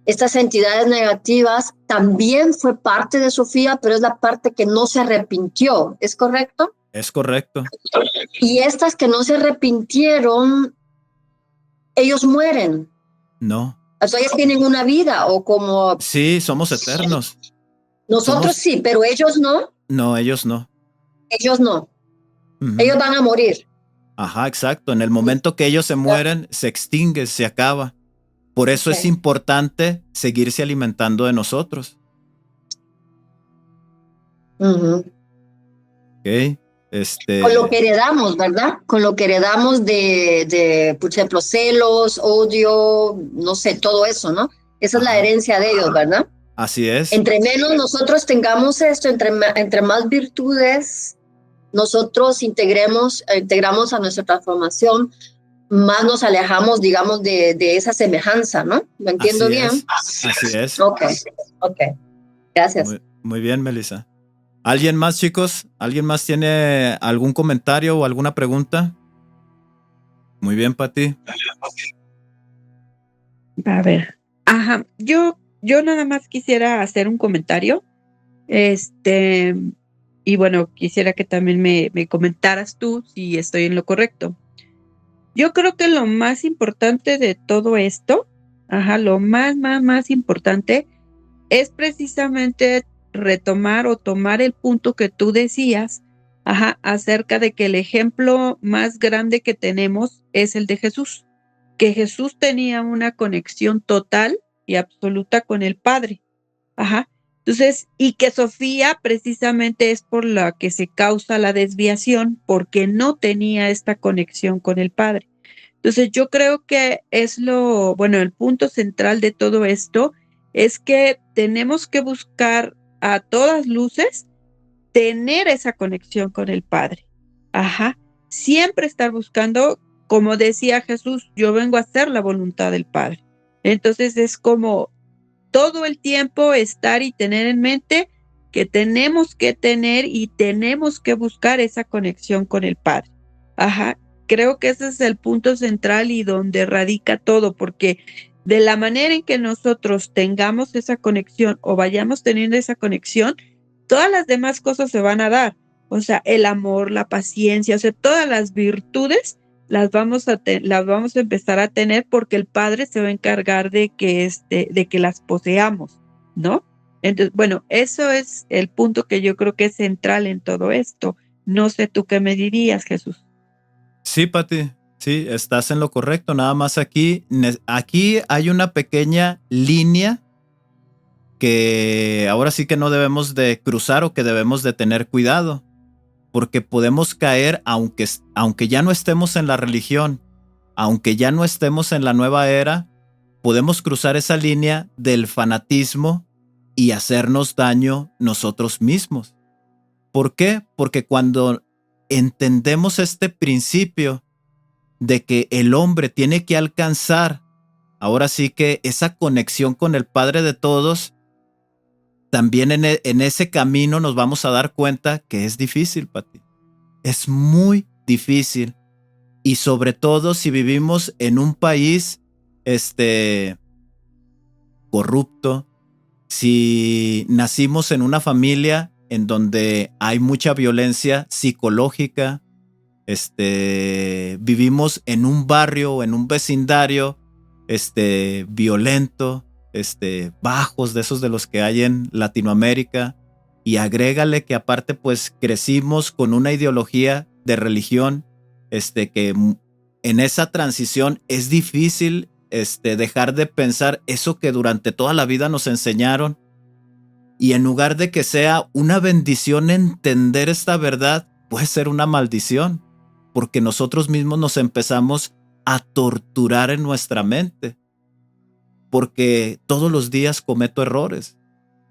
estas entidades negativas, también fue parte de Sofía, pero es la parte que no se arrepintió, ¿es correcto? Es correcto. Y estas que no se arrepintieron, ellos mueren. No. O sea, ellos tienen una vida o como... Sí, somos eternos. Nosotros sí, pero ellos no. No, ellos no. Ellos no. Ellos van a morir. Ajá, exacto. En el momento que ellos se mueren, se extingue, se acaba. Por eso es Okay. importante seguirse alimentando de nosotros. Ujú. ¿Ok? Con lo que heredamos, ¿verdad? Con lo que heredamos por ejemplo, celos, odio, no sé, todo eso, ¿no? Esa es la Ajá, herencia de ellos, ¿verdad? así es. Entre menos nosotros tengamos esto, entre más virtudes nosotros integramos a nuestra transformación, más nos alejamos, digamos, de esa semejanza, ¿no? ¿Lo entiendo Así bien? es. Así es. Ok, ok, gracias. Muy bien, Melissa. ¿Alguien más, chicos? ¿Alguien más tiene algún comentario o alguna pregunta? Muy bien, Pati. A ver, ajá, yo nada más quisiera hacer un comentario, este, y bueno, quisiera que también me comentaras tú si estoy en lo correcto. Yo creo que lo más importante de todo esto, ajá, lo más importante es precisamente retomar o tomar el punto que tú decías, ajá, acerca de que el ejemplo más grande que tenemos es el de Jesús, que Jesús tenía una conexión total y absoluta con el Padre, ajá. Entonces, y que Sofía precisamente es por la que se causa la desviación, porque no tenía esta conexión con el Padre. Entonces, yo creo que es bueno, el punto central de todo esto es que tenemos que buscar a todas luces tener esa conexión con el Padre. Ajá. Siempre estar buscando, como decía Jesús, yo vengo a hacer la voluntad del Padre. Entonces es como todo el tiempo estar y tener en mente que tenemos que tener y tenemos que buscar esa conexión con el Padre. Ajá, creo que ese es el punto central y donde radica todo, porque de la manera en que nosotros tengamos esa conexión o vayamos teniendo esa conexión, todas las demás cosas se van a dar. O sea, el amor, la paciencia, o sea, todas las virtudes las vamos a empezar a tener porque el Padre se va a encargar de que las poseamos, ¿no? Entonces, bueno, eso es el punto que yo creo que es central en todo esto. No sé tú qué me dirías, Jesús. Sí, Pati. Sí, estás en lo correcto. Nada más aquí hay una pequeña línea que ahora sí que no debemos de cruzar o que debemos de tener cuidado, porque podemos caer aunque ya no estemos en la religión, aunque ya no estemos en la nueva era, podemos cruzar esa línea del fanatismo y hacernos daño nosotros mismos. ¿Por qué? Porque cuando entendemos este principio de que el hombre tiene que alcanzar, ahora sí que esa conexión con el Padre de todos, también en ese camino nos vamos a dar cuenta que es difícil, Pati. Es muy difícil. Y sobre todo si vivimos en un país corrupto, si nacimos en una familia en donde hay mucha violencia psicológica, vivimos en un barrio o en un vecindario violento, bajos de esos de los que hay en Latinoamérica, y agrégale que aparte pues crecimos con una ideología de religión, que en esa transición es difícil dejar de pensar eso que durante toda la vida nos enseñaron, y en lugar de que sea una bendición entender esta verdad, puede ser una maldición, porque nosotros mismos nos empezamos a torturar en nuestra mente, porque todos los días cometo errores,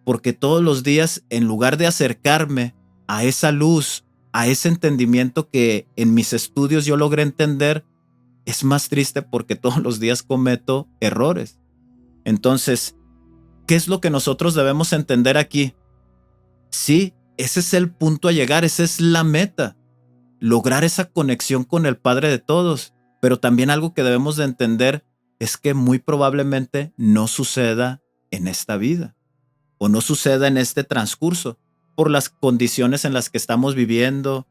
porque todos los días, en lugar de acercarme a esa luz, a ese entendimiento que en mis estudios yo logré entender, es más triste porque todos los días cometo errores. Entonces, ¿qué es lo que nosotros debemos entender aquí? Sí, ese es el punto a llegar, esa es la meta, lograr esa conexión con el Padre de todos. Pero también algo que debemos de entender es que muy probablemente no suceda en esta vida o no suceda en este transcurso por las condiciones en las que estamos viviendo,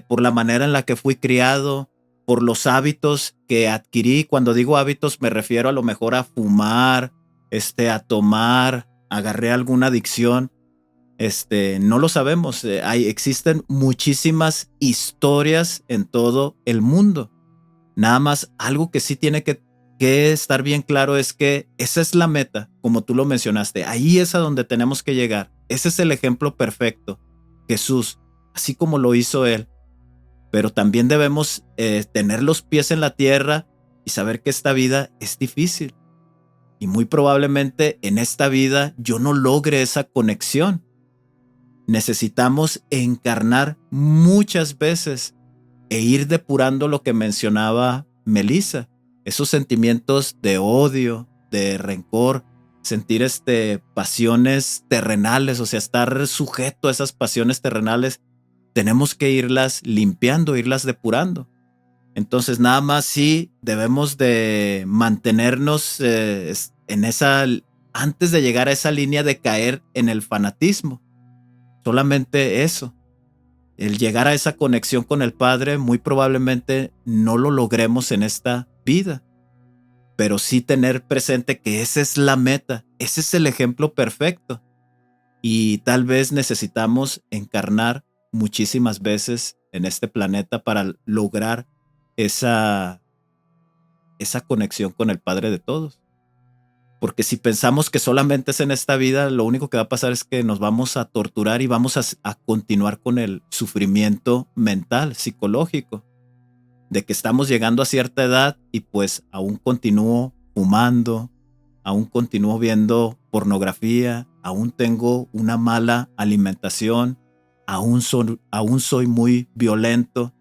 por la manera en la que fui criado, por los hábitos que adquirí. Cuando digo hábitos me refiero a lo mejor a fumar, a tomar, agarré alguna adicción. No lo sabemos. Existen muchísimas historias en todo el mundo. Nada más algo que sí tiene que estar bien claro es que esa es la meta, como tú lo mencionaste. Ahí es a donde tenemos que llegar. Ese es el ejemplo perfecto. Jesús, así como lo hizo él. Pero también debemos tener los pies en la tierra y saber que esta vida es difícil. Y muy probablemente en esta vida yo no logre esa conexión. Necesitamos encarnar muchas veces e ir depurando lo que mencionaba Melissa, esos sentimientos de odio, de rencor, sentir pasiones terrenales, o sea, estar sujeto a esas pasiones terrenales, tenemos que irlas limpiando, irlas depurando. Entonces, nada más sí debemos de mantenernos en antes de llegar a esa línea de caer en el fanatismo. Solamente eso. El llegar a esa conexión con el Padre muy probablemente no lo logremos en esta vida, pero sí tener presente que esa es la meta, ese es el ejemplo perfecto. Y tal vez necesitamos encarnar muchísimas veces en este planeta para lograr esa conexión con el Padre de todos. Porque si pensamos que solamente es en esta vida, lo único que va a pasar es que nos vamos a torturar y vamos a continuar con el sufrimiento mental, psicológico, de que estamos llegando a cierta edad y pues aún continúo fumando, aún continúo viendo pornografía, aún tengo una mala alimentación, aún soy muy violento.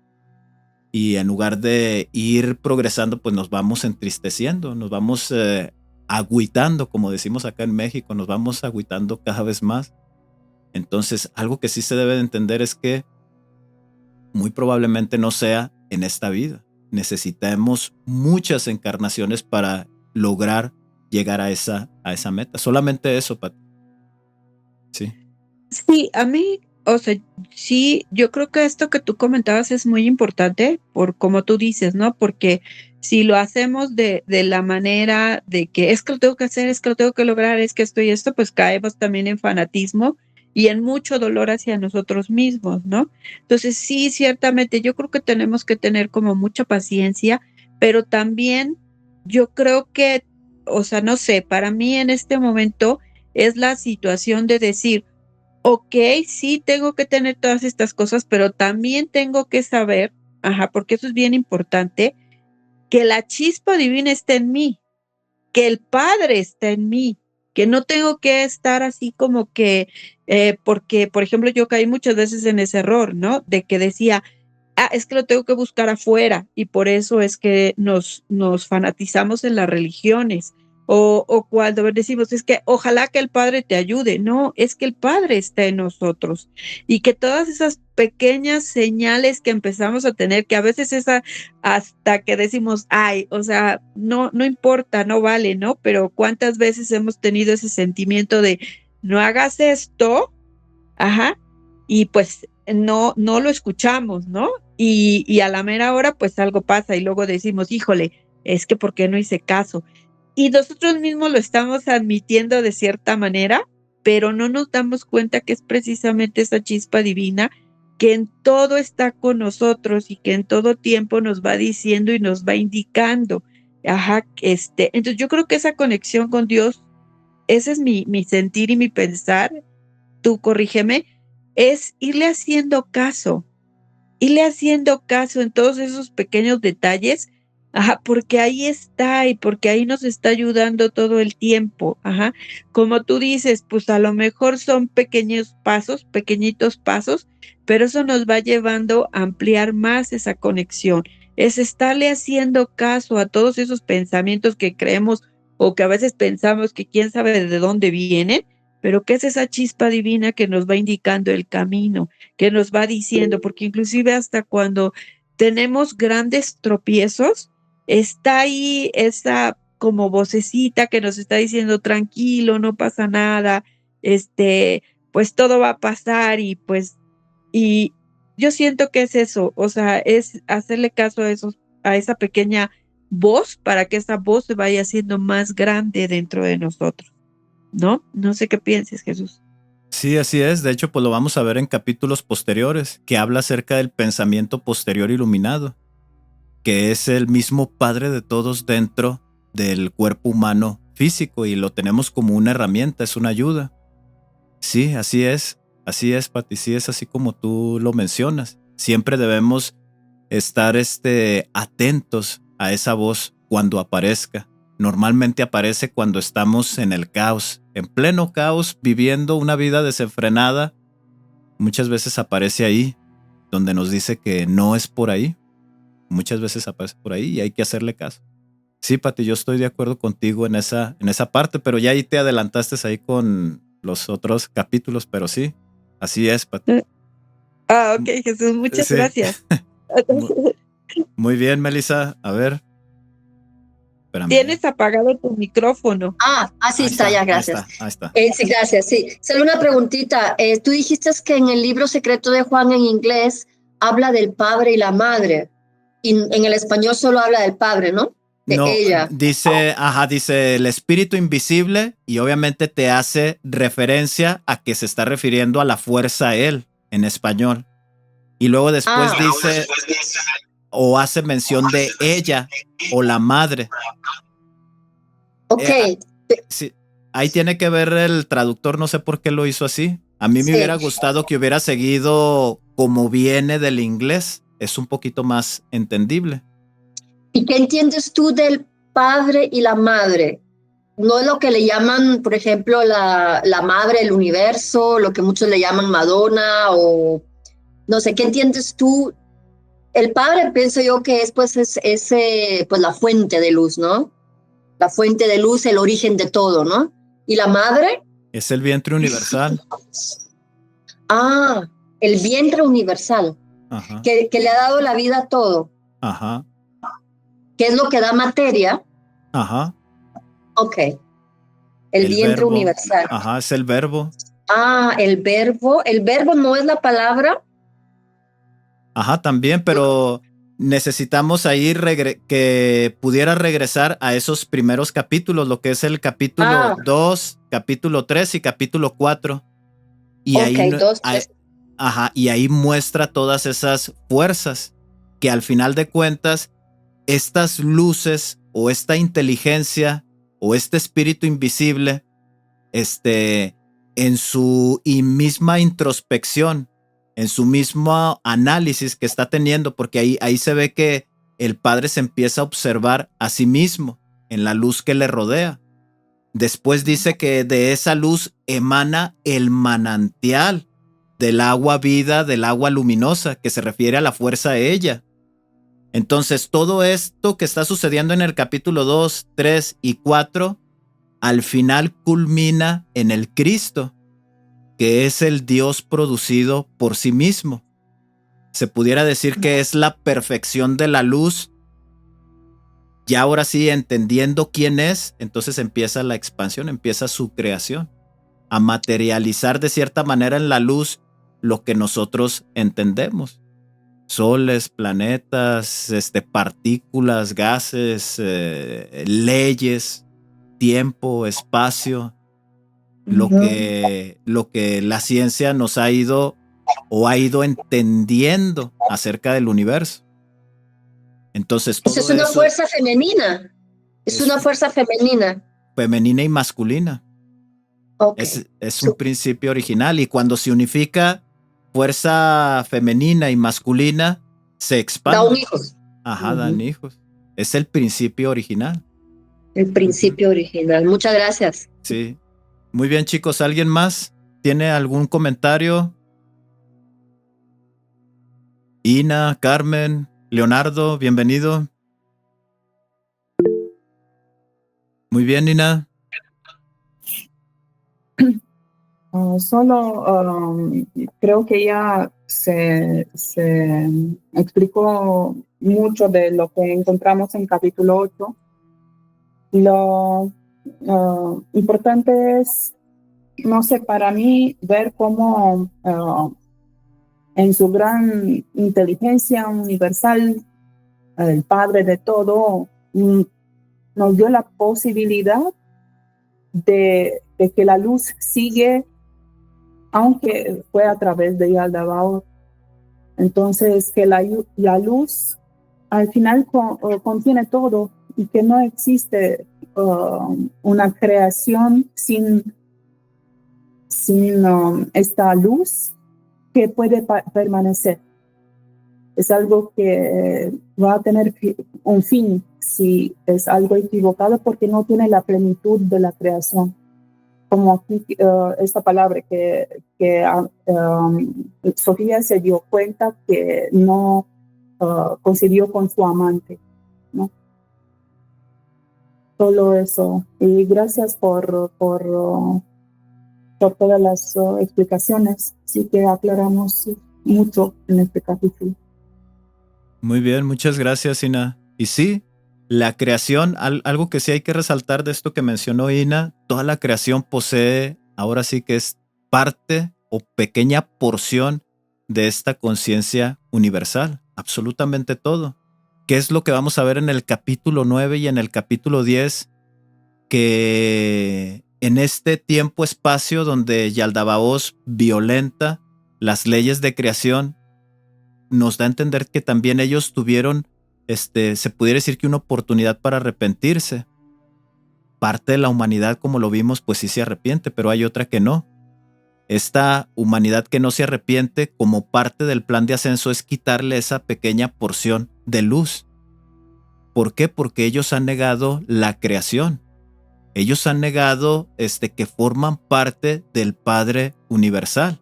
Y en lugar de ir progresando, pues nos vamos entristeciendo, nos vamos agüitando, como decimos acá en México, nos vamos agüitando cada vez más. Entonces, algo que sí se debe de entender es que muy probablemente no sea en esta vida. Necesitamos muchas encarnaciones para lograr llegar a esa meta. Solamente eso, Pati. Sí. Sí, a mí, o sea, sí, yo creo que esto que tú comentabas es muy importante, por como tú dices, ¿no? Porque si lo hacemos de la manera de que es que lo tengo que hacer, es que lo tengo que lograr, es que esto y esto, pues caemos también en fanatismo y en mucho dolor hacia nosotros mismos, ¿no? Entonces, sí, ciertamente, yo creo que tenemos que tener como mucha paciencia, pero también yo creo que, o sea, no sé, para mí en este momento es la situación de decir, ok, sí tengo que tener todas estas cosas, pero también tengo que saber, porque eso es bien importante, que la chispa divina está en mí, que el Padre está en mí, que no tengo que estar así como que, porque, por ejemplo, yo caí muchas veces en ese error, ¿no? De que decía, es que lo tengo que buscar afuera y por eso es que nos fanatizamos en las religiones. O cuando decimos, es que ojalá que el Padre te ayude. No, es que el Padre está en nosotros. Y que todas esas pequeñas señales que empezamos a tener, que a veces hasta que decimos, ay, o sea, no importa, no vale, ¿no? Pero cuántas veces hemos tenido ese sentimiento de, no hagas esto, y pues no lo escuchamos, ¿no? Y a la mera hora, pues algo pasa y luego decimos, híjole, es que ¿por qué no hice caso? Y nosotros mismos lo estamos admitiendo de cierta manera, pero no nos damos cuenta que es precisamente esa chispa divina que en todo está con nosotros y que en todo tiempo nos va diciendo y nos va indicando. Entonces yo creo que esa conexión con Dios, ese es mi sentir y mi pensar, tú corrígeme, es irle haciendo caso en todos esos pequeños detalles, porque ahí está y porque ahí nos está ayudando todo el tiempo, Como tú dices, pues a lo mejor son pequeños pasos, pequeñitos pasos, pero eso nos va llevando a ampliar más esa conexión. Es estarle haciendo caso a todos esos pensamientos que creemos o que a veces pensamos que quién sabe de dónde vienen, pero que es esa chispa divina que nos va indicando el camino, que nos va diciendo, porque inclusive hasta cuando tenemos grandes tropiezos, está ahí esa como vocecita que nos está diciendo tranquilo, no pasa nada, pues todo va a pasar y yo siento que es eso, o sea, es hacerle caso a esa pequeña voz para que esa voz se vaya haciendo más grande dentro de nosotros, ¿no? No sé qué pienses, Jesús. Sí, así es. De hecho, pues lo vamos a ver en capítulos posteriores, que habla acerca del pensamiento posterior iluminado, que es el mismo Padre de todos dentro del cuerpo humano físico y lo tenemos como una herramienta, es una ayuda. Sí, así es, Pati, sí es así como tú lo mencionas. Siempre debemos estar atentos a esa voz cuando aparezca. Normalmente aparece cuando estamos en el caos, en pleno caos, viviendo una vida desenfrenada. Muchas veces aparece ahí, donde nos dice que no es por ahí. Muchas veces aparece por ahí y hay que hacerle caso. Sí, Pati, yo estoy de acuerdo contigo en esa parte, pero ya ahí te adelantaste ahí con los otros capítulos, pero sí, así es, Pati. Ok, Jesús, muchas Sí. gracias. Muy bien, Melissa. A ver, espérame. Tienes apagado tu micrófono. Sí, está, ya, Ahí gracias. está, ahí está. Sí, gracias, sí. Solo una preguntita. Tú dijiste que en el libro secreto de Juan en inglés habla del padre y la madre. Y en el español solo habla del padre, ¿no? De No, ella. dice el espíritu invisible y obviamente te hace referencia a que se está refiriendo a la fuerza él en español. Y luego después dice o hace mención de ella o la madre. Ok. Sí, ahí tiene que ver el traductor, no sé por qué lo hizo así. A mí me hubiera gustado que hubiera seguido como viene del inglés. Es un poquito más entendible. ¿Y qué entiendes tú del padre y la madre? No es lo que le llaman, por ejemplo, la madre del universo, lo que muchos le llaman Madonna, o no sé, ¿qué entiendes tú? El padre pienso yo que es pues pues la fuente de luz, ¿no? La fuente de luz, el origen de todo, ¿no? ¿Y la madre? Es el vientre universal. El vientre universal, Ajá. que le ha dado la vida a todo. Ajá. ¿Qué es lo que da materia? Ajá. Ok, el vientre verbo. universal. Ajá, es el verbo. El verbo. El verbo no es la palabra. Ajá, también, pero necesitamos ahí que pudiera regresar a esos primeros capítulos, lo que es el capítulo 2, capítulo 3 y capítulo 4. Y ahí, y ahí muestra todas esas fuerzas que al final de cuentas, estas luces o esta inteligencia o este espíritu invisible, en su misma introspección, en su mismo análisis que está teniendo, porque ahí se ve que el padre se empieza a observar a sí mismo en la luz que le rodea. Después dice que de esa luz emana el manantial del agua vida, del agua luminosa, que se refiere a la fuerza de ella. Entonces, todo esto que está sucediendo en el capítulo 2, 3 y 4, al final culmina en el Cristo, que es el Dios producido por sí mismo. Se pudiera decir que es la perfección de la luz. Ya ahora sí, entendiendo quién es, entonces empieza la expansión, empieza su creación, a materializar de cierta manera en la luz lo que nosotros entendemos. Soles, planetas, partículas, gases, leyes, tiempo, espacio, lo que la ciencia nos ha ido entendiendo acerca del universo. Entonces, todo es una fuerza femenina. Es una fuerza femenina. Femenina y masculina. Okay. Es un principio original y cuando se unifica fuerza femenina y masculina, se expande. Da un hijo. Ajá, dan hijos. Es el principio original. El principio original. Muchas gracias. Sí. Muy bien, chicos. ¿Alguien más tiene algún comentario? Ina, Carmen, Leonardo, bienvenido. Muy bien, Ina. Creo que ya se explicó mucho de lo que encontramos en capítulo 8. Lo importante es, no sé, para mí, ver cómo en su gran inteligencia universal, el Padre de todo, nos dio la posibilidad de que la luz sigue aunque fue a través de Yaldabaoth. Entonces, que la luz al final contiene todo y que no existe una creación sin esta luz que puede permanecer. Es algo que va a tener un fin si es algo equivocado porque no tiene la plenitud de la creación. Como aquí esta palabra que Sofía se dio cuenta que no coincidió con su amante, ¿no? Solo eso. Y gracias por todas las explicaciones. Sí que aclaramos mucho en este capítulo. Muy bien, muchas gracias, Ina. Y sí, la creación, algo que sí hay que resaltar de esto que mencionó Ina, toda la creación posee, ahora sí que es parte o pequeña porción de esta conciencia universal, absolutamente todo. ¿Qué es lo que vamos a ver en el capítulo 9 y en el capítulo 10? Que en este tiempo-espacio donde Yaldabaoth violenta las leyes de creación, nos da a entender que también ellos tuvieron, se pudiera decir que una oportunidad para arrepentirse. Parte de la humanidad, como lo vimos, pues sí se arrepiente, pero hay otra que no. Esta humanidad que no se arrepiente, como parte del plan de ascenso, es quitarle esa pequeña porción de luz. ¿Por qué? Porque ellos han negado la creación. Ellos han negado que forman parte del Padre Universal.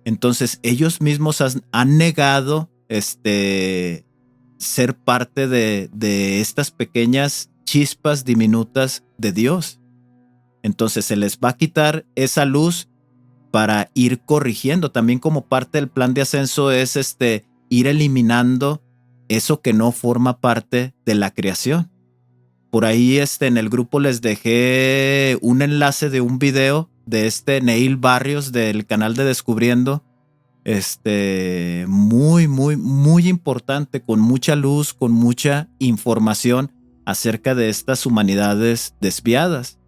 Entonces ellos mismos han negado ser parte de estas pequeñas chispas diminutas de Dios. Entonces se les va a quitar esa luz para ir corrigiendo. También como parte del plan de ascenso es ir eliminando eso que no forma parte de la creación. Por ahí en el grupo les dejé un enlace de un video de Neil Barrios del canal de Descubriendo. Muy, muy, muy importante, con mucha luz, con mucha información acerca de estas humanidades desviadas.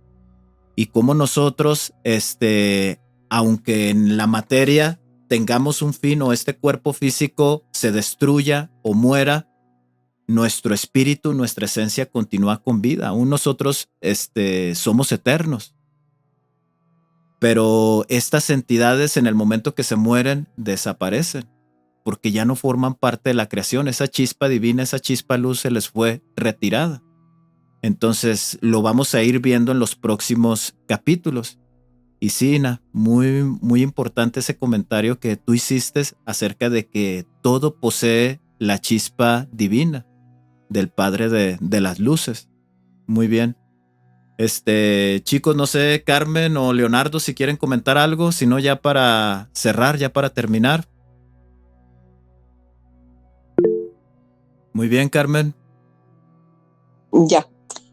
Y cómo nosotros, aunque en la materia tengamos un fin o este cuerpo físico se destruya o muera, nuestro espíritu, nuestra esencia continúa con vida. Aún nosotros somos eternos. Pero estas entidades en el momento que se mueren desaparecen porque ya no forman parte de la creación. Esa chispa divina, esa chispa luz se les fue retirada. Entonces lo vamos a ir viendo en los próximos capítulos. Y sí, Ina, muy, muy importante ese comentario que tú hiciste acerca de que todo posee la chispa divina del Padre de las Luces. Muy bien. Chicos, no sé, Carmen o Leonardo, si quieren comentar algo, si no, ya para cerrar, ya para terminar. Muy bien, Carmen. Ya.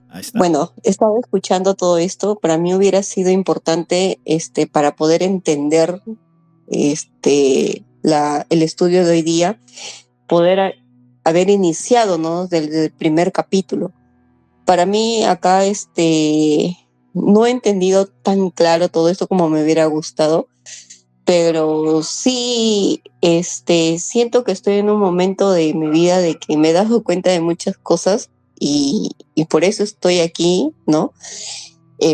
Ahí está. Bueno, he estado escuchando todo esto. Para mí hubiera sido importante, para poder entender, el estudio de hoy día, poder haber iniciado, ¿no? Desde el primer capítulo. Para mí acá, no he entendido tan claro todo esto como me hubiera gustado, pero sí, siento que estoy en un momento de mi vida de que me he dado cuenta de muchas cosas y por eso estoy aquí, ¿no?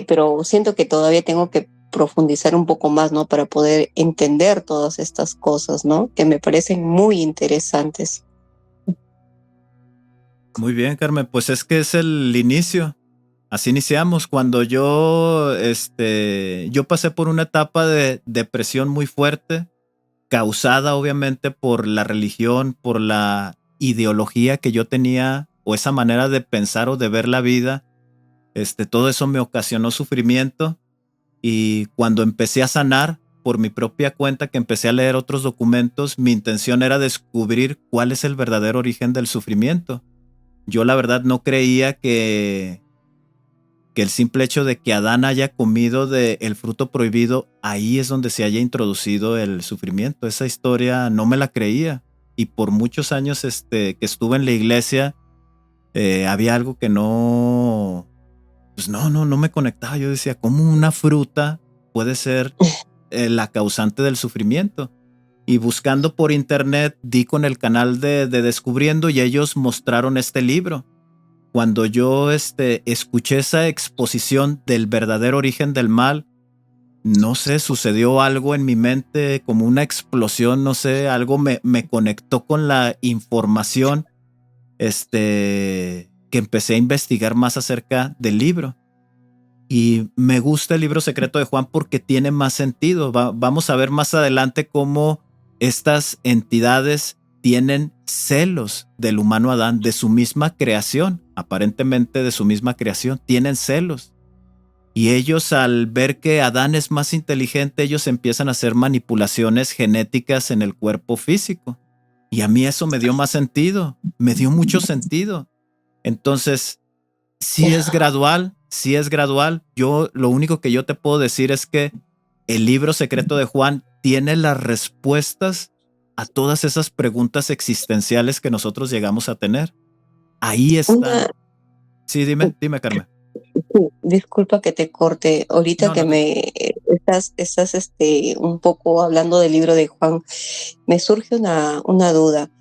Pero siento que todavía tengo que profundizar un poco más, ¿no? Para poder entender todas estas cosas, ¿no? Que me parecen muy interesantes. Muy bien, Carmen, pues es que es el inicio. Así iniciamos. Cuando yo pasé por una etapa de depresión muy fuerte, causada obviamente por la religión, por la ideología que yo tenía o esa manera de pensar o de ver la vida. Todo eso me ocasionó sufrimiento, y cuando empecé a sanar por mi propia cuenta, que empecé a leer otros documentos, mi intención era descubrir cuál es el verdadero origen del sufrimiento. Yo la verdad no creía que el simple hecho de que Adán haya comido del fruto prohibido, ahí es donde se haya introducido el sufrimiento. Esa historia no me la creía. Y por muchos años que estuve en la iglesia, había algo que no me conectaba. Yo decía, ¿cómo una fruta puede ser la causante del sufrimiento. Y buscando por internet di con el canal de Descubriendo y ellos mostraron este libro. Cuando yo escuché esa exposición del verdadero origen del mal, no sé, sucedió algo en mi mente, como una explosión, no sé, algo me conectó con la información, que empecé a investigar más acerca del libro. Y me gusta el libro secreto de Juan porque tiene más sentido. Vamos a ver más adelante cómo estas entidades tienen celos del humano Adán, de su misma creación, aparentemente de su misma creación, tienen celos. Y ellos, al ver que Adán es más inteligente, ellos empiezan a hacer manipulaciones genéticas en el cuerpo físico. Y a mí eso me dio más sentido, me dio mucho sentido. Entonces, sí es gradual, sí es gradual. Lo único que yo te puedo decir es que el libro secreto de Juan tiene las respuestas a todas esas preguntas existenciales que nosotros llegamos a tener. Ahí están. Sí, dime, Carmen. Disculpa que te corte. Ahorita que me estás un poco hablando del libro de Juan, me surge una duda.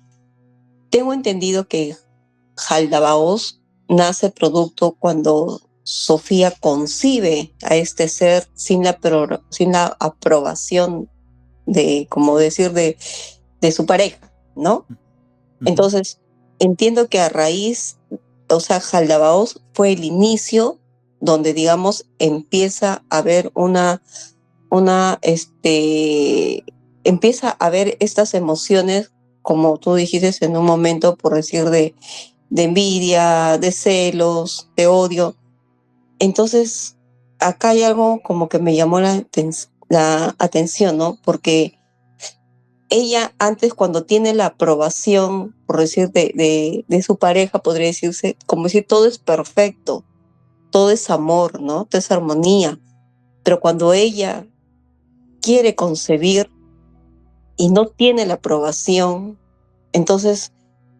Tengo entendido que Jaldabaoth nace producto cuando Sofía concibe a este ser sin la aprobación de, como decir, de su pareja, ¿no? Entonces, entiendo que a raíz, o sea, Jaldabaoth fue el inicio donde, digamos, empieza a haber empieza a haber estas emociones, como tú dijiste en un momento, por decir, de envidia, de celos, de odio. Entonces, acá hay algo como que me llamó la atención, ¿no? Porque ella antes, cuando tiene la aprobación, por decir, de su pareja, podría decirse, como decir, todo es perfecto, todo es amor, ¿no? Todo es armonía. Pero cuando ella quiere concebir y no tiene la aprobación, entonces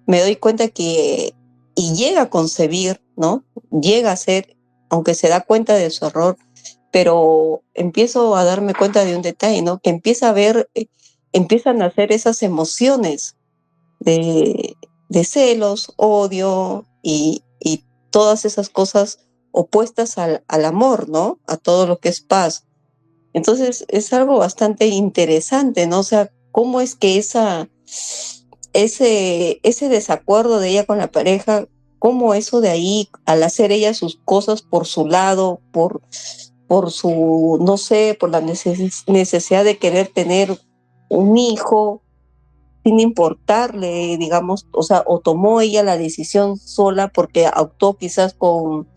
me doy cuenta que, y llega a concebir, ¿no? Llega a ser, aunque se da cuenta de su error, pero empiezo a darme cuenta de un detalle, ¿no? Que empieza a ver, empiezan a nacer esas emociones de celos, odio y todas esas cosas opuestas al amor, ¿no? A todo lo que es paz. Entonces es algo bastante interesante, ¿no? O sea, cómo es que ese desacuerdo de ella con la pareja, cómo eso de ahí, al hacer ella sus cosas por su lado, por su, no sé, por la necesidad de querer tener un hijo, sin importarle, digamos, o sea, o tomó ella la decisión sola porque actuó quizás con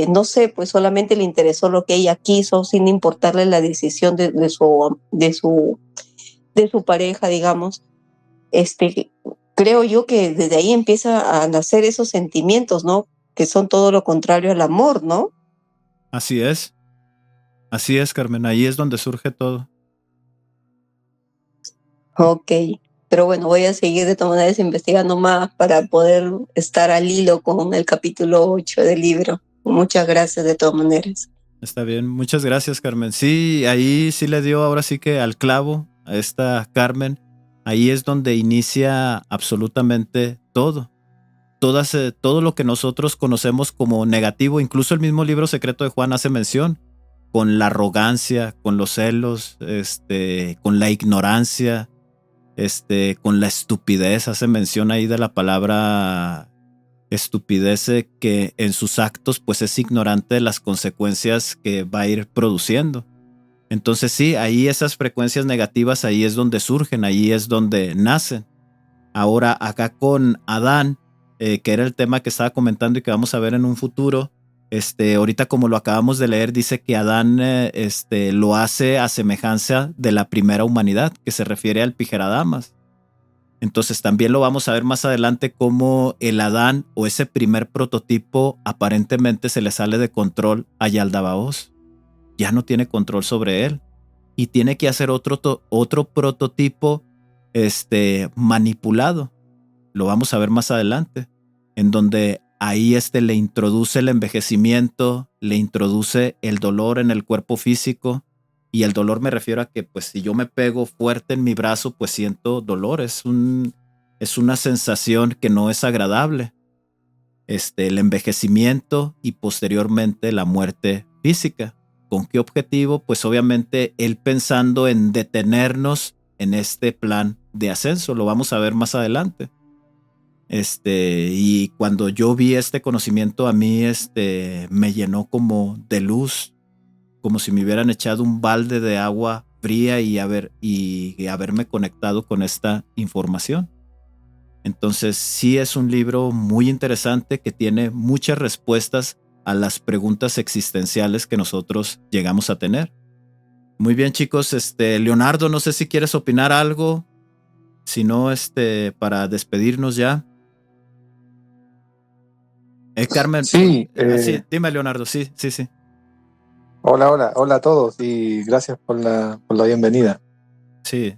no sé, pues solamente le interesó lo que ella quiso, sin importarle la decisión de su pareja, digamos. Creo yo que desde ahí empieza a nacer esos sentimientos, ¿no? Que son todo lo contrario al amor, ¿no? Así es, Carmen, ahí es donde surge todo. Ok, pero bueno, voy a seguir de todas maneras investigando más para poder estar al hilo con el capítulo 8 del libro. Muchas gracias de todas maneras. Está bien, muchas gracias, Carmen. Sí, ahí sí le dio ahora sí que al clavo a esta Carmen. Ahí es donde inicia absolutamente todo. Todo lo que nosotros conocemos como negativo, incluso el mismo libro secreto de Juan hace mención, con la arrogancia, con los celos, con la ignorancia, con la estupidez, hace mención ahí de la palabra estupidez, que en sus actos pues es ignorante de las consecuencias que va a ir produciendo. Entonces sí, ahí esas frecuencias negativas, ahí es donde surgen, ahí es donde nacen. Ahora acá con Adán, que era el tema que estaba comentando y que vamos a ver en un futuro, ahorita como lo acabamos de leer, dice que Adán lo hace a semejanza de la primera humanidad, que se refiere al Pijeradamas. Entonces también lo vamos a ver más adelante cómo el Adán o ese primer prototipo aparentemente se le sale de control a Yaldabaoth. Ya no tiene control sobre él y tiene que hacer otro prototipo manipulado. Lo vamos a ver más adelante, en donde ahí le introduce el envejecimiento, le introduce el dolor en el cuerpo físico. Y el dolor me refiero a que pues si yo me pego fuerte en mi brazo, pues siento dolor. Es una sensación que no es agradable. El envejecimiento y posteriormente la muerte física. ¿Con qué objetivo? Pues obviamente él pensando en detenernos en este plan de ascenso. Lo vamos a ver más adelante. Y cuando yo vi este conocimiento a mí, me llenó como de luz, como si me hubieran echado un balde de agua fría y haberme conectado con esta información. Entonces sí es un libro muy interesante que tiene muchas respuestas a las preguntas existenciales que nosotros llegamos a tener. Muy bien, chicos. Leonardo, no sé si quieres opinar algo. Si no, para despedirnos ya. Carmen. Sí, Sí, dime, Leonardo. Sí. hola a todos y gracias por la bienvenida. Sí.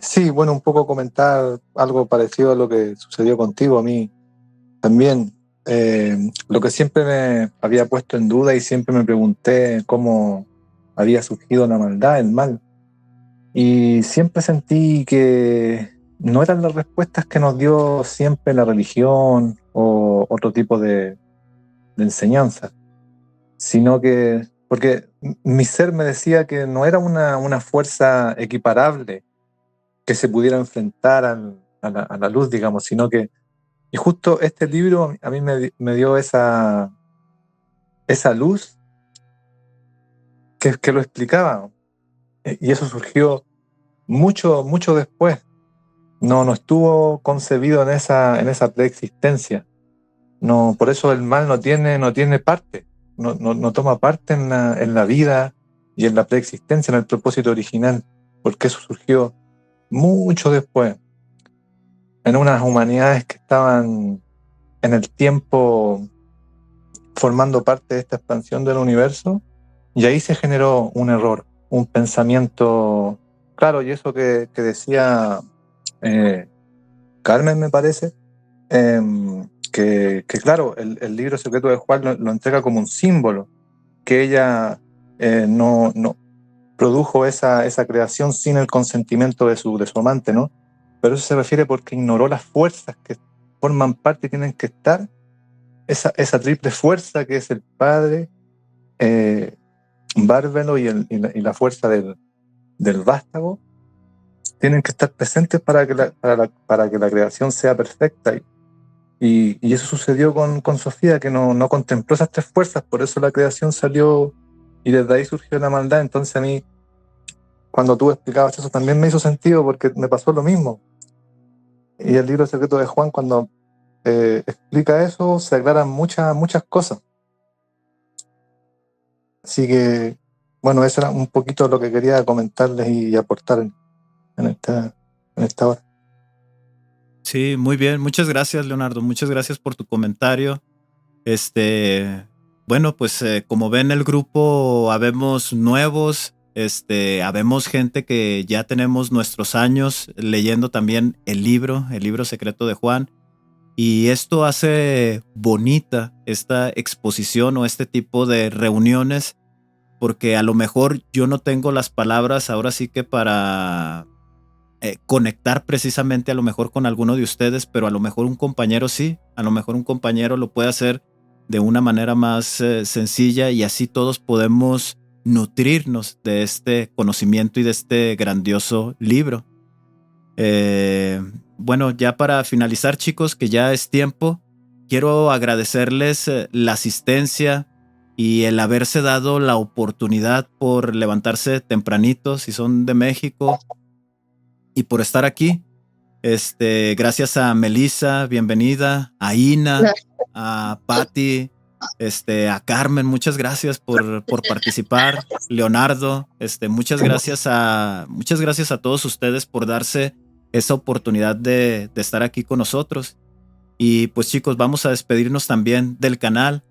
Sí, bueno, un poco comentar algo parecido a lo que sucedió contigo, a mí también. Lo que siempre me había puesto en duda y siempre me pregunté cómo había surgido la maldad, el mal. Y siempre sentí que no eran las respuestas que nos dio siempre la religión o otro tipo de enseñanza, sino que, porque mi ser me decía que no era una fuerza equiparable que se pudiera enfrentar a la luz, digamos, sino que, y justo este libro a mí me dio esa luz que lo explicaba, y eso surgió mucho después. No estuvo concebido en esa preexistencia. No, por eso el mal no tiene parte, no toma parte en la vida y en la preexistencia, en el propósito original, porque eso surgió mucho después, en unas humanidades que estaban en el tiempo formando parte de esta expansión del universo, y ahí se generó un error, un pensamiento, claro, y eso que decía Carmen, me parece, que claro, el libro secreto de Juan lo entrega como un símbolo, que ella no produjo esa creación sin el consentimiento de su amante, ¿no? Pero eso se refiere porque ignoró las fuerzas que forman parte y tienen que estar, esa triple fuerza que es el padre, Bárbaro y la fuerza del vástago, tienen que estar presentes para que la creación sea perfecta. Y eso sucedió con Sofía, que no contempló esas tres fuerzas, por eso la creación salió y desde ahí surgió la maldad. Entonces a mí, cuando tú explicabas eso, también me hizo sentido porque me pasó lo mismo. Y el libro secreto de Juan, cuando explica eso, se aclaran muchas cosas. Así que, bueno, eso era un poquito lo que quería comentarles y aportar en esta hora. Sí, muy bien. Muchas gracias, Leonardo. Muchas gracias por tu comentario. Bueno, pues como ven el grupo, habemos nuevos, habemos gente que ya tenemos nuestros años leyendo también el libro secreto de Juan. Y esto hace bonita esta exposición o este tipo de reuniones, porque a lo mejor yo no tengo las palabras ahora sí que para conectar precisamente a lo mejor con alguno de ustedes, pero a lo mejor un compañero sí, a lo mejor un compañero lo puede hacer de una manera más sencilla y así todos podemos nutrirnos de este conocimiento y de este grandioso libro. Bueno, ya para finalizar, chicos, que ya es tiempo, quiero agradecerles la asistencia y el haberse dado la oportunidad por levantarse tempranito si son de México y por estar aquí. Gracias a Melissa, bienvenida, a Ina, a Patti, a Carmen, muchas gracias por participar. Leonardo, muchas gracias a todos ustedes por darse esa oportunidad de estar aquí con nosotros. Y pues chicos, vamos a despedirnos también del canal.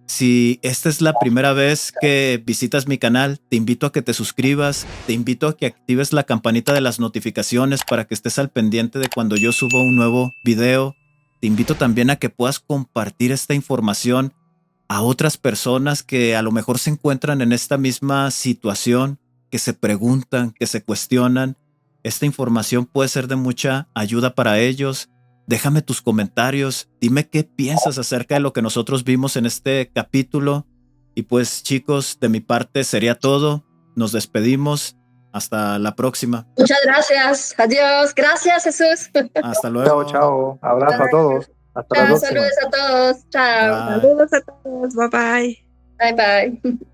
Si esta es la primera vez que visitas mi canal, te invito a que te suscribas, te invito a que actives la campanita de las notificaciones para que estés al pendiente de cuando yo subo un nuevo video. Te invito también a que puedas compartir esta información a otras personas que a lo mejor se encuentran en esta misma situación, que se preguntan, que se cuestionan. Esta información puede ser de mucha ayuda para ellos. Déjame tus comentarios, dime qué piensas acerca de lo que nosotros vimos en este capítulo. Y pues chicos, de mi parte sería todo. Nos despedimos. Hasta la próxima. Muchas gracias. Adiós. Gracias, Jesús. Hasta luego. Chao, chao. Abrazo a todos. Hasta la Chao, próxima. saludos a todos. Chao. Bye. Saludos a todos. Bye bye. Bye, bye.